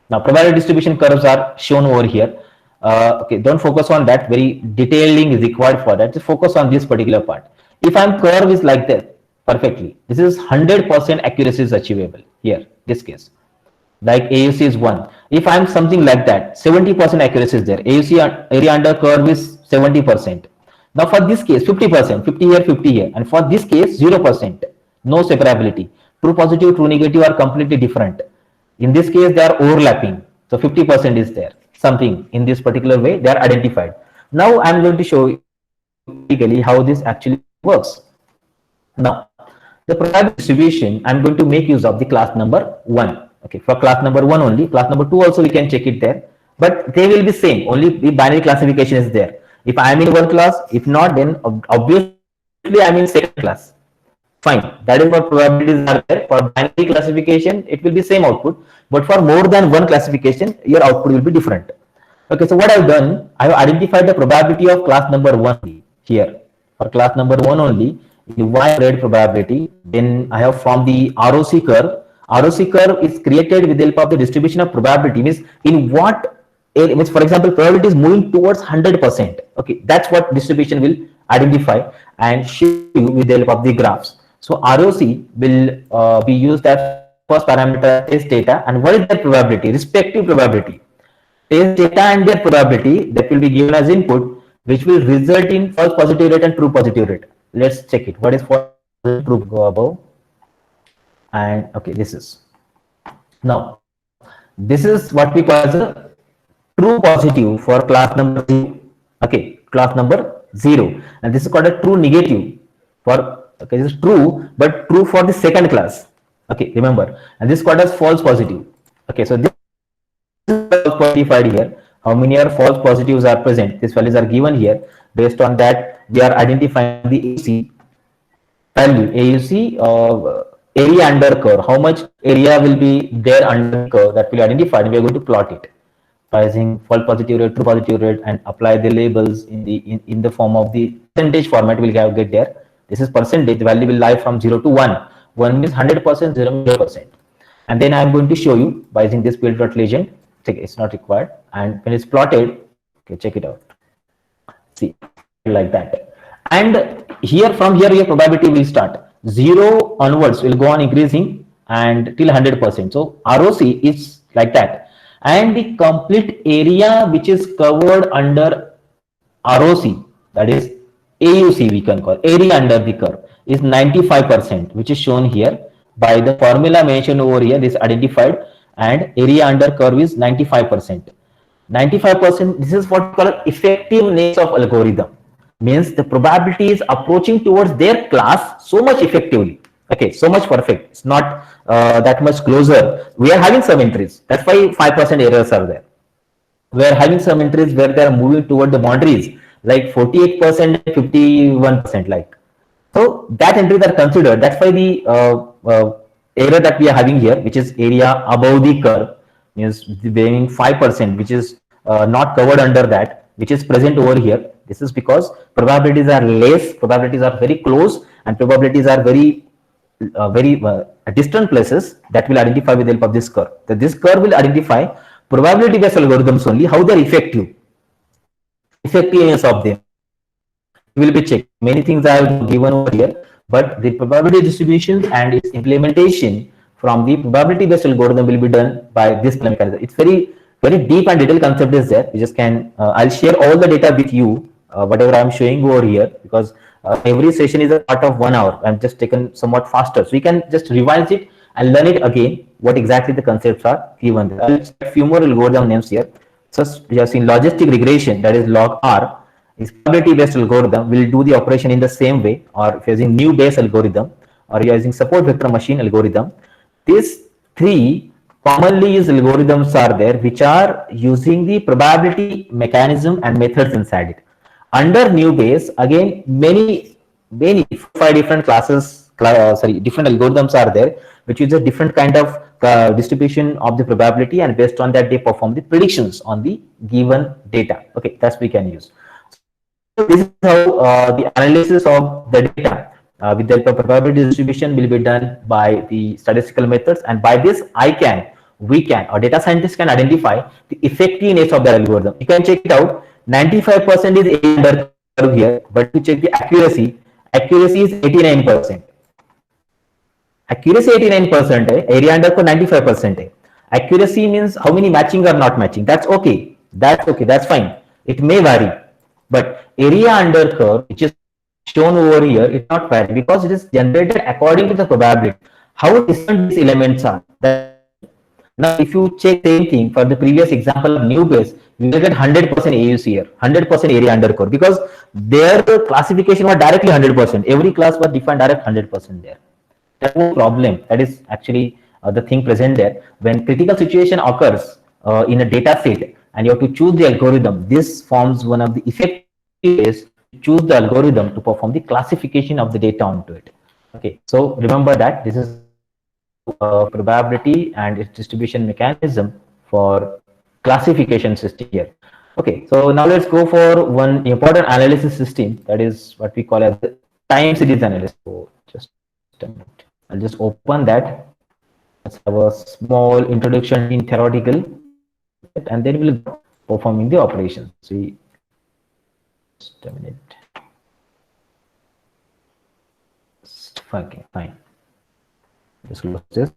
Now probability distribution curves are shown over here. Okay, don't focus on that. Very detailing is required for that. Just focus on this particular part. If I'm curve is like that, perfectly. This is 100% accuracy is achievable here. This case, like AUC is 1. If I'm something like that, 70% accuracy is there. AUC area under curve is 70%. Now for this case, 50%, 50 here, 50 here, and for this case, 0%. No separability. True positive, true negative are completely different. In this case, they are overlapping. So 50% is there. Something in this particular way they are identified. Now I'm going to show you how this actually works. Now the probability distribution, I'm going to make use of the class number 1. Okay, for class number 1 only. Class number 2 also we can check it there, but they will be same. Only the binary classification is there. If I am in one class, if not, then obviously I am in second class. Fine. That is what probabilities are there. For binary classification, it will be same output. But for more than one classification, your output will be different. Okay, so what I've done, I've identified the probability of class number one here. For class number one only, in Y red probability, then I have formed the ROC curve. ROC curve is created with the help of the distribution of probability. Means in what means, for example, probability is moving towards 100%. Okay, that's what distribution will identify and show you with the help of the graphs. So ROC will be used as first parameter test data, and what is the probability, respective probability. Test data and their probability that will be given as input, which will result in false positive rate and true positive rate. Let's check it. What is false true? Go above, and okay, this is now. This is what we call as a true positive for class number 0. Okay, class number 0, and this is called a true negative for, okay, this is true, but true for the second class. Okay, remember, and this is called as false positive. Okay, so this is quantified here. How many are false positives are present? These values are given here. Based on that, we are identifying the AUC value. AUC area under curve. How much area will be there under curve, that will be identified. We are going to plot it by using false positive rate, true positive rate, and apply the labels in the form of the percentage format. We'll get there. This is percentage. The value will lie from 0 to 1. 1 means 100%, 0 means 0%. And then I'm going to show you by using this build.legend. It's not required. And when it's plotted, okay, check it out. See, like that. And here, from here, your probability will start. 0 onwards will go on increasing and till 100%. So ROC is like that. And the complete area which is covered under ROC, that is AUC, we can call area under the curve, is 95%, which is shown here by the formula mentioned over here. This identified, and area under curve is 95%. 95%, this is what we call effectiveness of algorithm. Means the probability is approaching towards their class so much effectively. Okay, so much perfect. It's not that much closer. We are having some entries. That's why 5% errors are there. We are having some entries where they are moving toward the boundaries, like 48%, 51%, like. So that entries are considered. That's why the error that we are having here, which is area above the curve, means being 5%, which is not covered under that, which is present over here. This is because probabilities are less, probabilities are very close, and probabilities are very distant places that will identify with the help of this curve. So this curve will identify probability based algorithms only, how they are effectiveness of them will be checked. Many things I have given over here, but the probability distribution and its implementation from the probability based algorithm will be done by this mechanism. It's very deep and detailed concept is there. You just can I'll share all the data with you, whatever I'm showing over here, because every session is a part of 1 hour. I'm just taken somewhat faster, so you can just revise it and learn it again, what exactly the concepts are given there. I'll just a few more algorithm names here. So we have seen logistic regression, that is log R, is probability based algorithm, will do the operation in the same way, or if you're using new Bayes algorithm, or you're using support vector machine algorithm. These three commonly used algorithms are there, which are using the probability mechanism and methods inside it. Under new Bayes, again, many 5 different classes, different algorithms are there, which use a different kind of distribution of the probability, and based on that they perform the predictions on the given data. Okay, that's we can use. So this is how the analysis of the data with the help of probability distribution will be done by the statistical methods, and by this we can, or data scientists can identify the effectiveness of the algorithm. You can check it out. 95% is area under curve here, but to check the accuracy is 89%. Accuracy 89%, area under curve 95%. Accuracy means how many matching or not matching. That's okay. That's fine. It may vary, but area under curve, which is shown over here, is not vary because it is generated according to the probability. How different these elements are. Now, if you check same thing for the previous example of new Bayes, you will get 100% AUC here, 100% area under curve, because their classification was directly 100%. Every class was defined direct 100% there. That's no problem. That is actually the thing present there. When critical situation occurs in a data set and you have to choose the algorithm, this forms one of the effective is to choose the algorithm to perform the classification of the data onto it. Okay, so remember that this is probability and its distribution mechanism for classification system here. Okay, so now let's go for one important analysis system, that is what we call as the time series analysis. So just a minute, I'll just open that. Let's have a small introduction in theoretical, and then we'll go performing the operations. See, just a minute. Okay, fine. Just close this.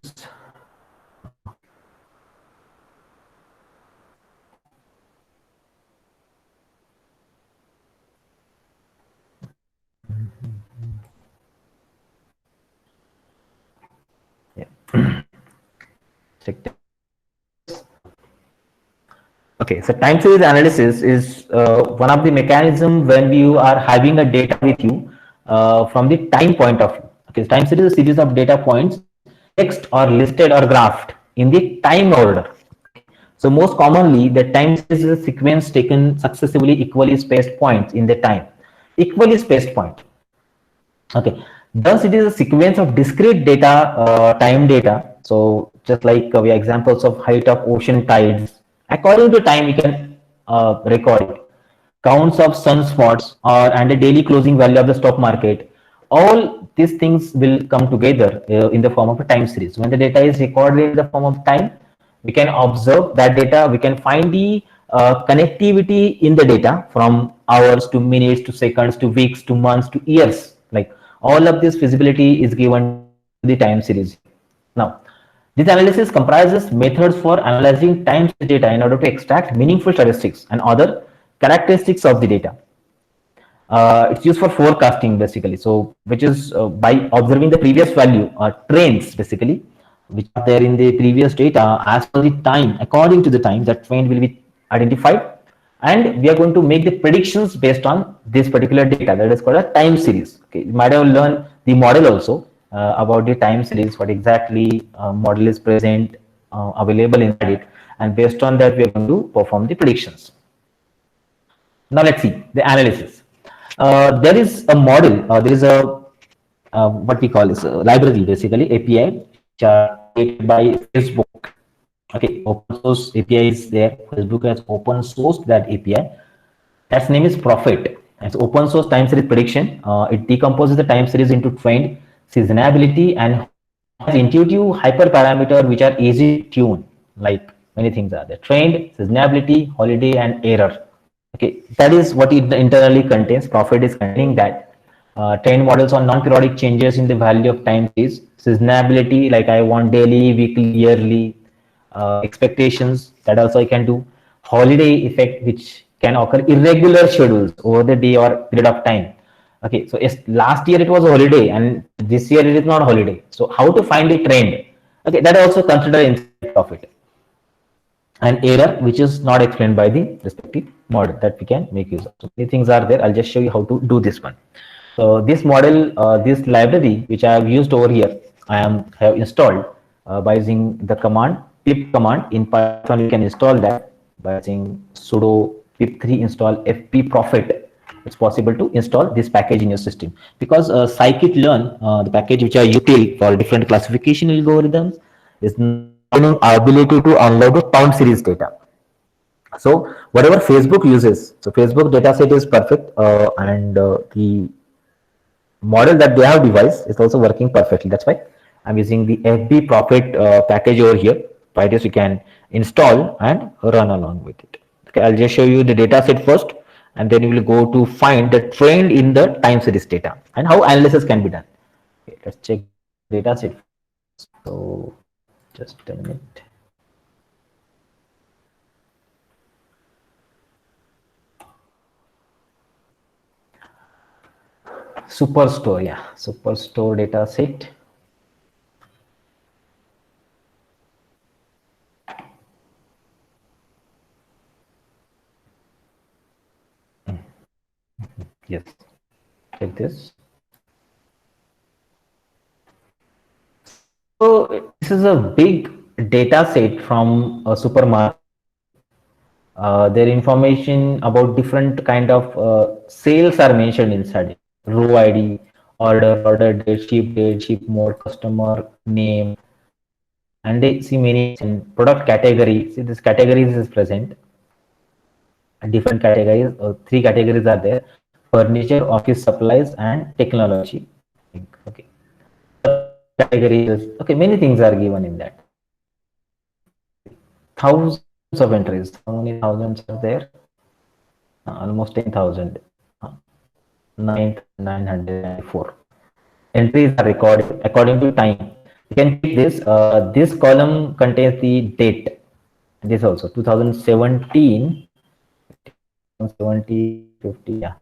Yeah. Check that. Okay, so time series analysis is one of the mechanism when you are having a data with you from the time point of view. Okay, time series is a series of data points, text or listed or graphed in the time order. So most commonly, the time series is a sequence taken successively equally spaced points in the time. Equally spaced point. Okay, thus it is a sequence of discrete data, time data. So just like we have examples of height of ocean tides, according to time we can record it. Counts of sunspots or and a daily closing value of the stock market. All these things will come together in the form of a time series. When the data is recorded in the form of time, we can observe that data. We can find the connectivity in the data from hours to minutes to seconds to weeks to months to years. Like all of this visibility is given to the time series. Now, this analysis comprises methods for analyzing time series data in order to extract meaningful statistics and other characteristics of the data. It's used for forecasting basically. So, which is by observing the previous value trends basically, which are there in the previous data as per the time, according to the time, that trend will be identified, and we are going to make the predictions based on this particular data. That is called a time series. Okay, you might have learned the model also about the time series, what exactly model is present available inside it, and based on that we are going to perform the predictions. Now let's see the analysis. There is a model, there is a what we call is a library basically API, which are created by Facebook. Okay, open source API is there. Facebook has open sourced that API. That's name is Prophet. It's open source time series prediction. It decomposes the time series into trend, seasonality, and has intuitive hyperparameter which are easy to tune. Like many things are there: trend, seasonality, holiday, and error. Okay, that is what it internally contains. Prophet is containing that. Trend models on non-periodic changes in the value of time series. Seasonality, like I want daily, weekly, yearly. Expectations, that also I can do. Holiday effect, which can occur irregular schedules over the day or period of time. Okay, so yes, last year it was a holiday and this year it is not holiday. So how to find a trend? Okay, that also consider inside Prophet. An error which is not explained by the respective model that we can make use of. So many things are there. I'll just show you how to do this one. So this model, this library which I have used over here, I have installed by using the command pip command. In Python you can install that by using sudo pip3 install fp prophet. It's possible to install this package in your system, because scikit-learn, the package which are util for different classification algorithms, is ability to unload the time series data. So whatever Facebook uses, so Facebook dataset is perfect, and the model that they have devised is also working perfectly. That's why I'm using the FB Prophet package over here. By this you can install and run along with it. Okay, I'll just show you the data set first, and then you will go to find the trend in the time series data and how analysis can be done. Okay, let's check data set. So just a minute. Superstore, yeah, Superstore data set. Yes, check this. So this is a big data set from a supermarket. Their information about different kind of sales are mentioned inside it. Row ID, order date, ship mode, customer name, and they see many product category. See this categories is present. Different categories, three categories are there: furniture, office supplies, and technology. Okay, categories. Okay, many things are given in that. Thousands of entries. How many thousands are there? Almost 10,000. 9,994 entries are recorded according to time. You can check this. This column contains the date. This also 2017, 70, 50, yeah,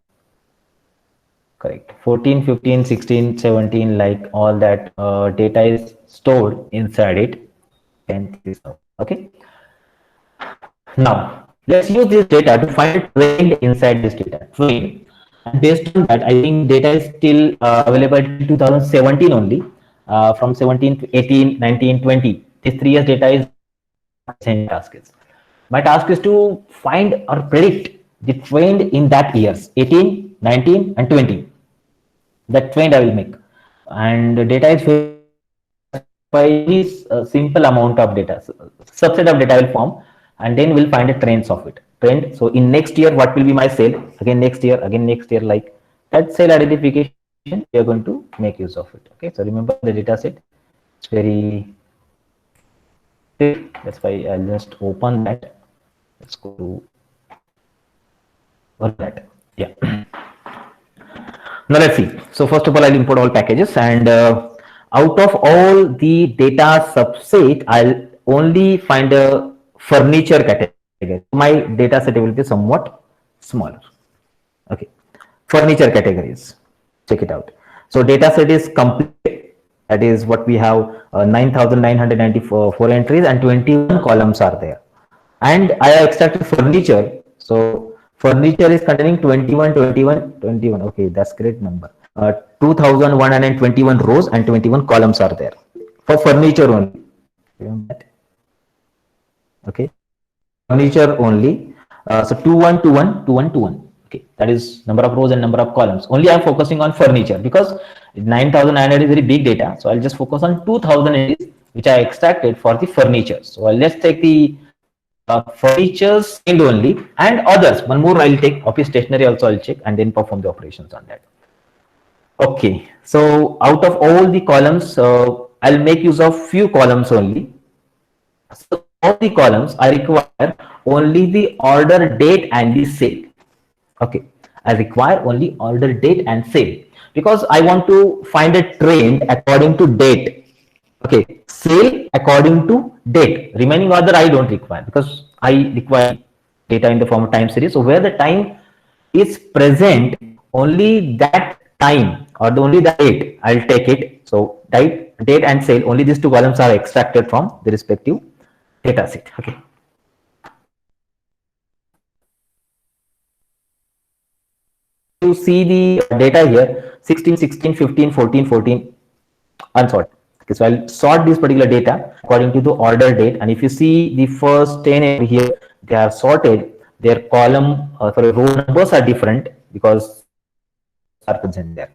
correct. 14, 15, 16, 17, like all that data is stored inside it. And this, okay. Now, let's use this data to find a trend inside this data. Trend. And based on that, I think data is still available till 2017 only. From 17 to 18, 19, 20. These 3 years data is same task is. My task is to find or predict the trend in that years 18, 19, and 20. That trend I will make. And the data is by simple amount of data, subset of data will form, and then we'll find a trends of it. Trend. So in next year, what will be my sale? Again next year, like that sale identification. We are going to make use of it. Okay. So remember the data set. It's very. That's why I'll just open that. Let's go to that. Yeah. Now let's see. So first of all, I'll import all packages, and out of all the data subset, I'll only find a furniture category. My data set will be somewhat smaller. Okay. Furniture categories. Check it out. So data set is complete. That is what we have 9,994 entries and 21 columns are there. And I have extracted furniture. So furniture is containing 21. Okay, that's great number. 2,121 rows and 21 columns are there for furniture only. Okay, furniture only. So 2121. Okay, that is number of rows and number of columns. Only I am focusing on furniture because 9,900 is very big data. So I'll just focus on 2,000 which I extracted for the furniture. So let's take the furnitures and only, and others. One more I'll take, office stationery also I'll check and then perform the operations on that. Okay, so out of all the columns, I'll make use of few columns only. So all the columns I require only the order date and the sale. Okay, I require only order date and sale because I want to find a trend according to date. Okay, sale according to date. Remaining order I don't require because I require data in the form of time series. So where the time is present, only that time or only the date I'll take it. So date and sale, only these two columns are extracted from the respective data set. Okay. You see the data here 16, 16, 15, 14, 14 unsorted. Okay, so I'll sort this particular data according to the order date, and if you see the first 10 here, they are sorted. Their column row numbers are different because are present there.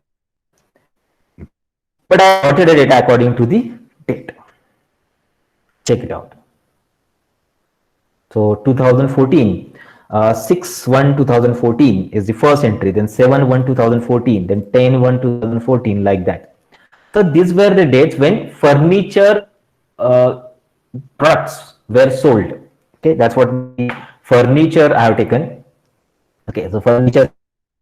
But I sorted the data according to the date. Check it out. So 2014. 6/1/2014 is the first entry, then 7/1/2014, then 10/1/2014, like that. So these were the dates when furniture products were sold. Okay, that's what the furniture I have taken. Okay, so furniture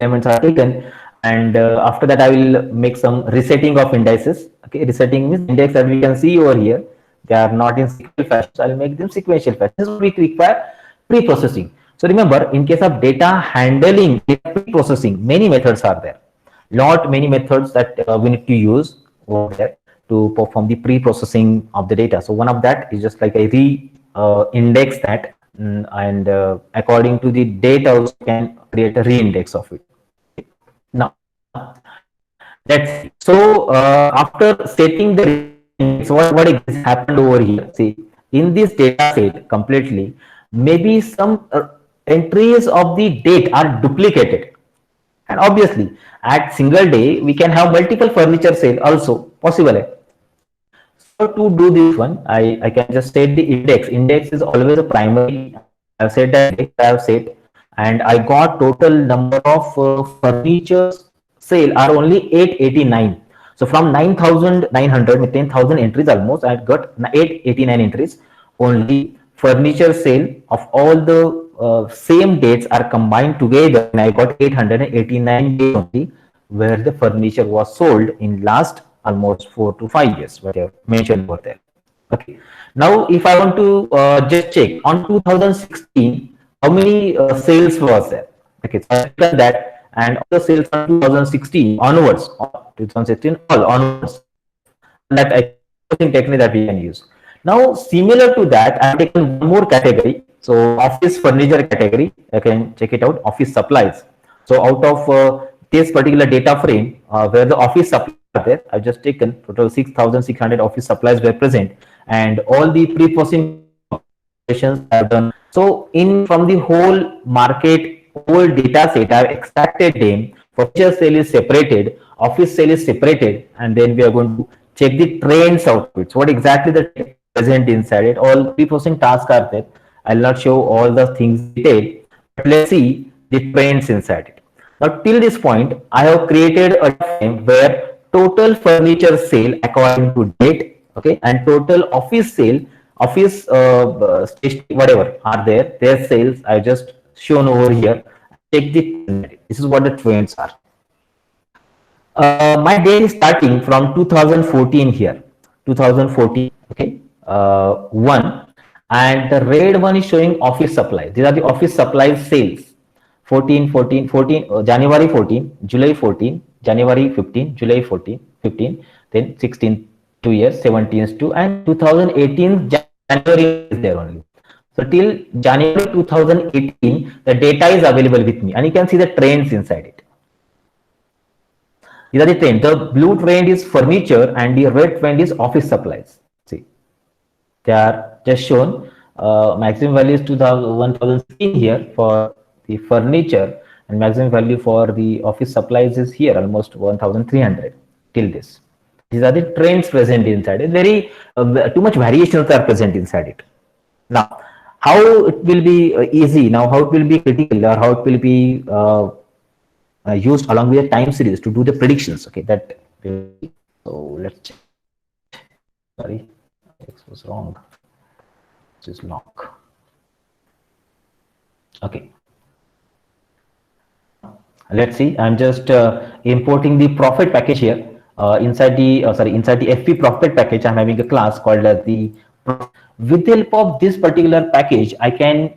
elements are taken, and after that I will make some resetting of indices. Okay, resetting means index that we can see over here, they are not in sequential fashion, so I'll make them sequential fashion. This is what we require pre-processing. So remember, in case of data handling, pre-processing, many methods are there. Many methods that we need to use over there to perform the pre-processing of the data. So one of that is just like a re-index that, and according to the date also can create a re-index of it. Now, that's so after setting the so what happened over here? See, in this data set completely, maybe some entries of the date are duplicated. And obviously, at single day, we can have multiple furniture sale also possible. So to do this one, I can just state the index. Index is always a primary. I've said that index, I've said, and I got total number of furniture sale are only 889. So from 9,900 with 10,000 entries almost, I got 889 entries. Only furniture sale of all the same dates are combined together, and I got 889 days only where the furniture was sold in last almost 4 to 5 years, what you have mentioned over there. Okay. Now, if I want to just check on 2016, how many sales was there? Okay, so I done that, and all the sales on 2016 onwards, 2016 all onwards. That I technique that we can use. Now, similar to that, I have taken one more category. So, office furniture category. I can check it out. Office supplies. So, out of this particular data frame, where the office supplies are there, I've just taken total 6,600 office supplies were present, and all the pre-processing operations I have done. So, in from the whole market, whole data set, I have extracted them. Furniture sale is separated, office sale is separated, and then we are going to check the trends out of it. So what exactly the present inside it? All pre-processing tasks are there. I'll not show all the things detailed, but let's see the trends inside it. Now till this point, I have created a frame where total furniture sale according to date, okay, and total office sale, office whatever are there, their sales I just shown over here. Check the, this is what the trends are. My date is starting from 2014 here, 2014, okay, one, and the red one is showing office supplies. These are the office supplies sales. 14, January 14, July 14, January 15, July 14, 15, then 16, 2 years, 17 is 2, and 2018 January is there only. So till January 2018, the data is available with me, and you can see the trends inside it. These are the trend. The blue trend is furniture and the red trend is office supplies. See, they are just shown. Maximum value is 1016 here for the furniture, and maximum value for the office supplies is here almost 1300 till this. These are the trends present inside it. Very too much variations are present inside it. Now, how it will be easy? Now, how it will be critical, or how it will be used along with the time series to do the predictions. Okay, that will be, so let's check. Sorry, X was wrong. This is lock. Okay, let's see. I'm just importing the profit package here. Inside the inside the FP profit package, I'm having a class called as the. With the help of this particular package, I can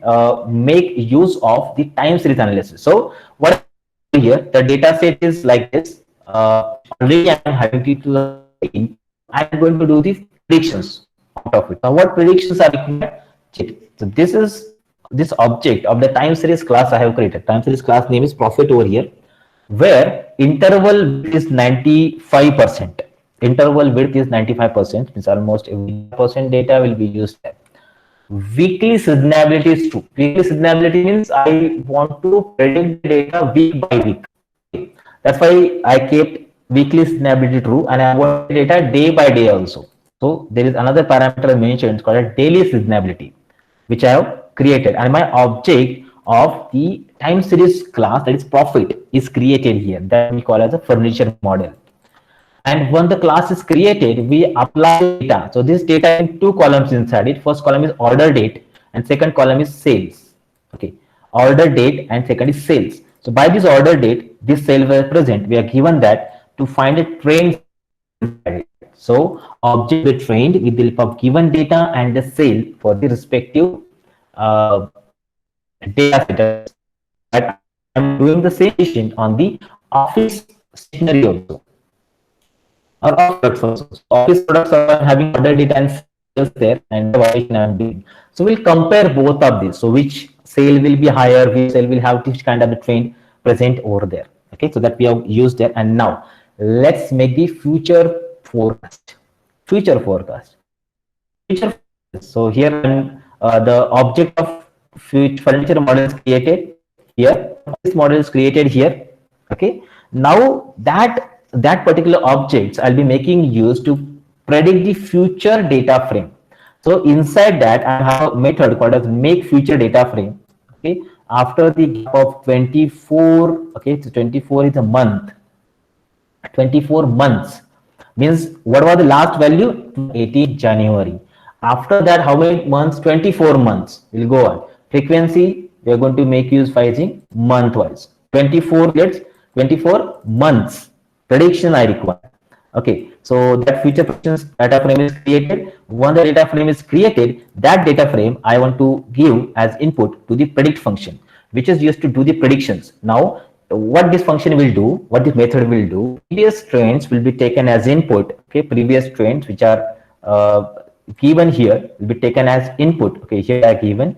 make use of the time series analysis. So what here, the data set is like this. Already I am having it to the screen. I am going to do the predictions out of it. Now, what predictions are required? So this is this object of the time series class I have created. Time series class name is profit over here, where interval width is 95%. Interval width is 95%. Means almost 80% data will be used there. Weekly seasonality is true. Weekly seasonality means I want to predict the data week by week. That's why I kept weekly seasonality true, and I want data day by day also. So there is another parameter I mentioned called a daily seasonality, which I have created, and my object of the time series class, that is profit, is created here. That we call as a furniture model. And when the class is created, we apply data. So this data in two columns inside it. First column is order date, and second column is sales. Okay, order date and second is sales. So by this order date, this sale was present. We are given that to find a trend. So object the trend with the help of given data and the sale for the respective data set. I'm doing the same thing on the office stationery also. Or office products are having order data and sales there, and the I'm doing. So we'll compare both of these. So which sale will be higher, which sale will have which kind of the trend present over there. Okay, so that we have used there. And now let's make the future forecast. Future forecast. So here the object of furniture model is created here. This model is created here. Okay. Now that particular objects I'll be making use to predict the future data frame. So inside that I have a method called as make future data frame. Okay. After the gap of 24. Okay. So 24 is a month. 24 months means what was the last value? 18 January. After that, how many months? 24 months will go on. Frequency, we are going to make use by using month wise. 24 gets 24 months. Prediction I require. Okay, so that future predictions data frame is created. Once the data frame is created, that data frame I want to give as input to the predict function, which is used to do the predictions. Now, what this function will do, what this method will do, previous trends will be taken as input. Okay, previous trends which are given here will be taken as input. Okay, here are given,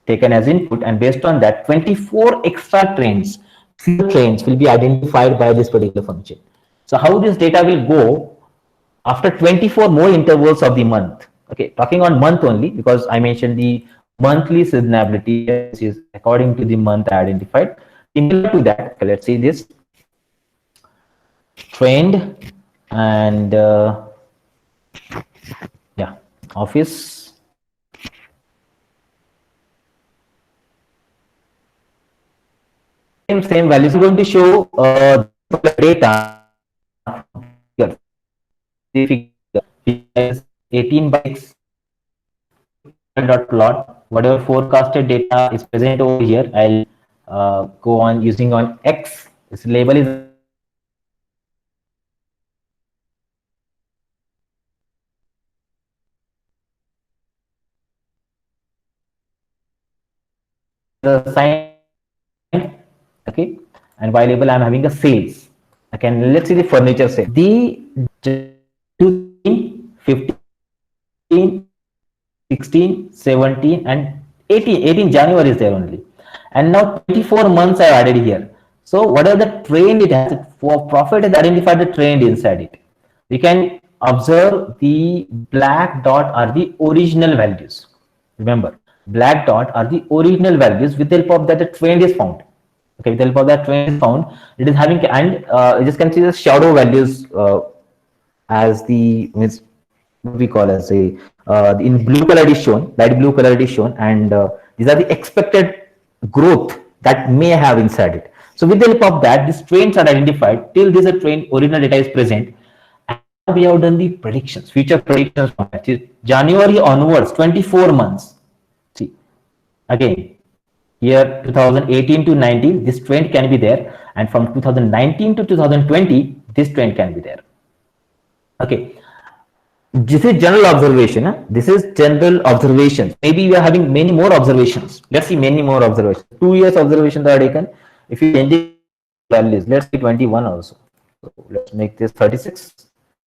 taken as input, and based on that 24 extra trends, few trends will be identified by this particular function. So how this data will go after 24 more intervals of the month. Okay, talking on month only because I mentioned the monthly seasonality is according to the month identified. Similar to that, okay, let's see this trend and yeah, office. Same values are going to show data. 18 by dot plot. Whatever forecasted data is present over here, I'll go on using on X. This label is the sign. Okay, and Y label I'm having a sales. Okay, let's see the furniture sale. The 15, 16, 17 and 18 January is there only, and now 24 months I have added here. So whatever the trend it has, for profit has identified the trend inside it. We can observe the black dot are the original values. Remember, black dot are the original values with the help of that the trend is found. Okay, with the help of that trend is found, it is having, and you just can see the shadow values as the means what we call as a in blue color is shown, light blue color is shown, and these are the expected growth that may have inside it. So with the help of that, these trends are identified till this trend original data is present, and we have done the predictions, future predictions from that. January onwards, 24 months. See again here 2018 to 19, this trend can be there, and from 2019 to 2020, this trend can be there. Okay, this is general observation. Huh? This is general observations. Maybe we are having many more observations. Let's see many more observations. 2 years observations are taken. If you change the values, let's see 21 also. So let's make this 36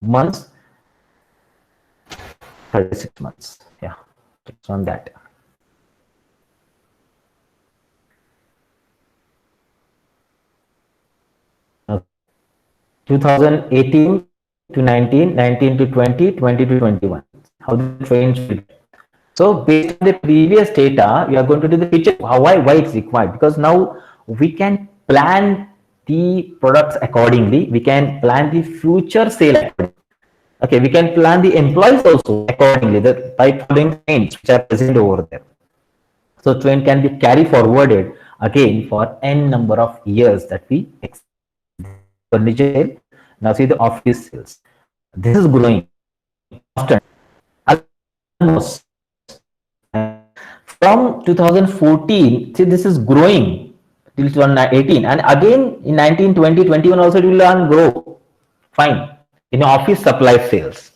months. 36 months. Yeah, it's on that. Okay. 2018 to 19, 19 to 20, 20 to 21. How the trends will be. So based on the previous data, you are going to do the picture. Why it's required? Because now we can plan the products accordingly. We can plan the future sale accordingly. Okay, we can plan the employees also accordingly by following trends which are present over there. So trend can be carry forwarded again for n number of years that we expect. Now see the office sales. This is growing constant. Almost from 2014, see this is growing till 2018, and again in 19, 20, 21 also it will grow. Fine. In office supply sales,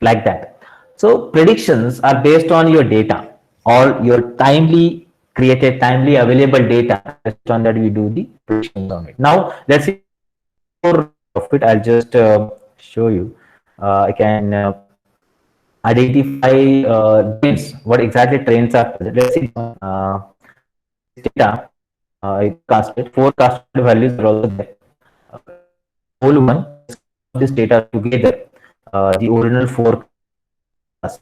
like that. So predictions are based on your data or your timely created, timely available data. Based on that, we do the predictions on it. Now let's see more of it. I'll just show you. I can identify trends. What exactly trends are present? Let's see data. Forecasted values are also there. Whole one, this data together, the original forecast.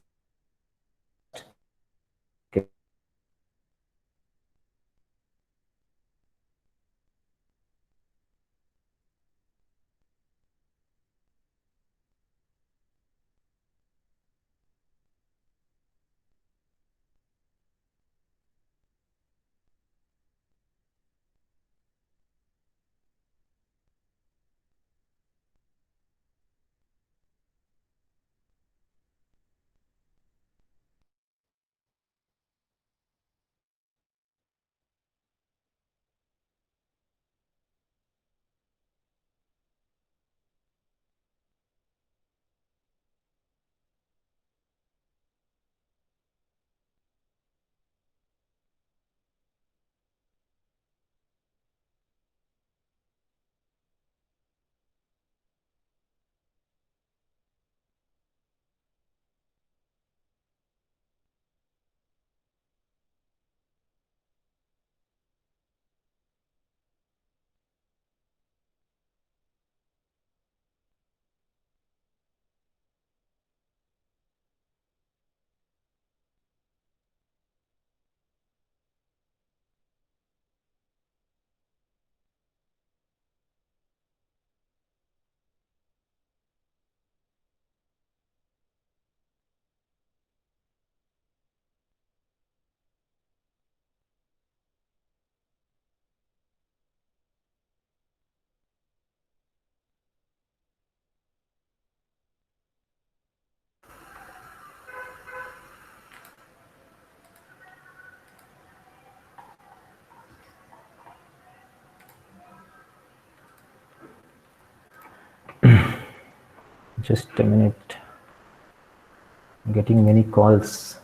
Okay. Just a minute. I'm getting many calls.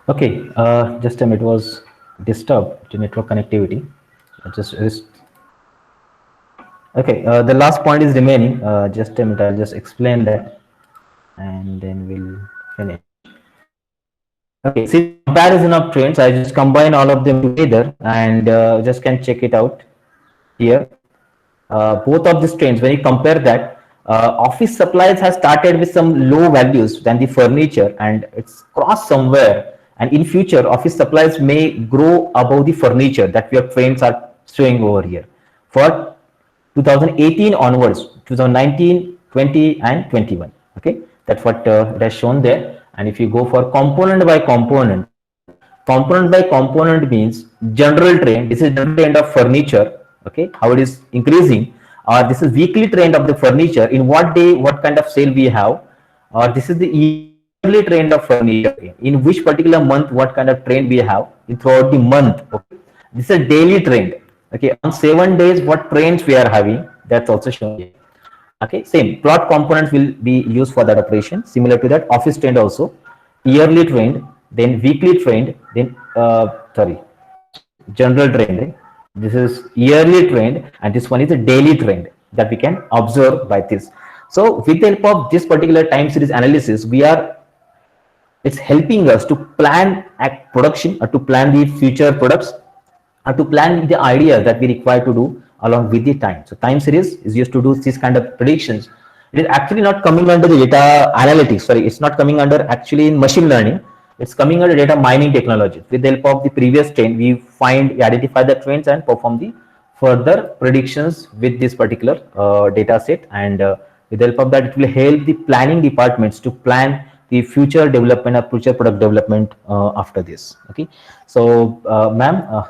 Okay, just a minute. It was disturbed to network connectivity. Just okay. The last point is remaining. Just a minute. I'll just explain that, and then we'll finish. Okay, see comparison of trends. I just combine all of them together and just can check it out here. Both of these trends, when you compare that, office supplies has started with some low values than the furniture, and it's crossed somewhere. And in future, office supplies may grow above the furniture that your trends are showing over here. For 2018 onwards, 2019, 20, and 21. Okay, that's what it has shown there. And if you go for component by component means general trend. This is general trend of furniture. Okay, how it is increasing, or this is weekly trend of the furniture. In what day, what kind of sale we have, or this is the yearly trend of furniture. In which particular month, what kind of trend we have in throughout the month. Okay, this is a daily trend. Okay, on 7 days, what trends we are having, that's also shown here. Okay, same plot components will be used for that operation. Similar to that, office trend also, yearly trend, then weekly trend, then sorry, general trend. This is yearly trend, and this one is a daily trend that we can observe by this. So with the help of this particular time series analysis, we are, it's helping us to plan production or to plan the future products or to plan the ideas that we require to do along with the time. So time series is used to do this kind of predictions. It is actually not coming under the data analytics. Sorry, it's not coming under actually in machine learning. It's coming under data mining technology. With the help of the previous trend, we identify the trends and perform the further predictions with this particular data set. And with the help of that, it will help the planning departments to plan the future development or future product development after this. Okay, so ma'am,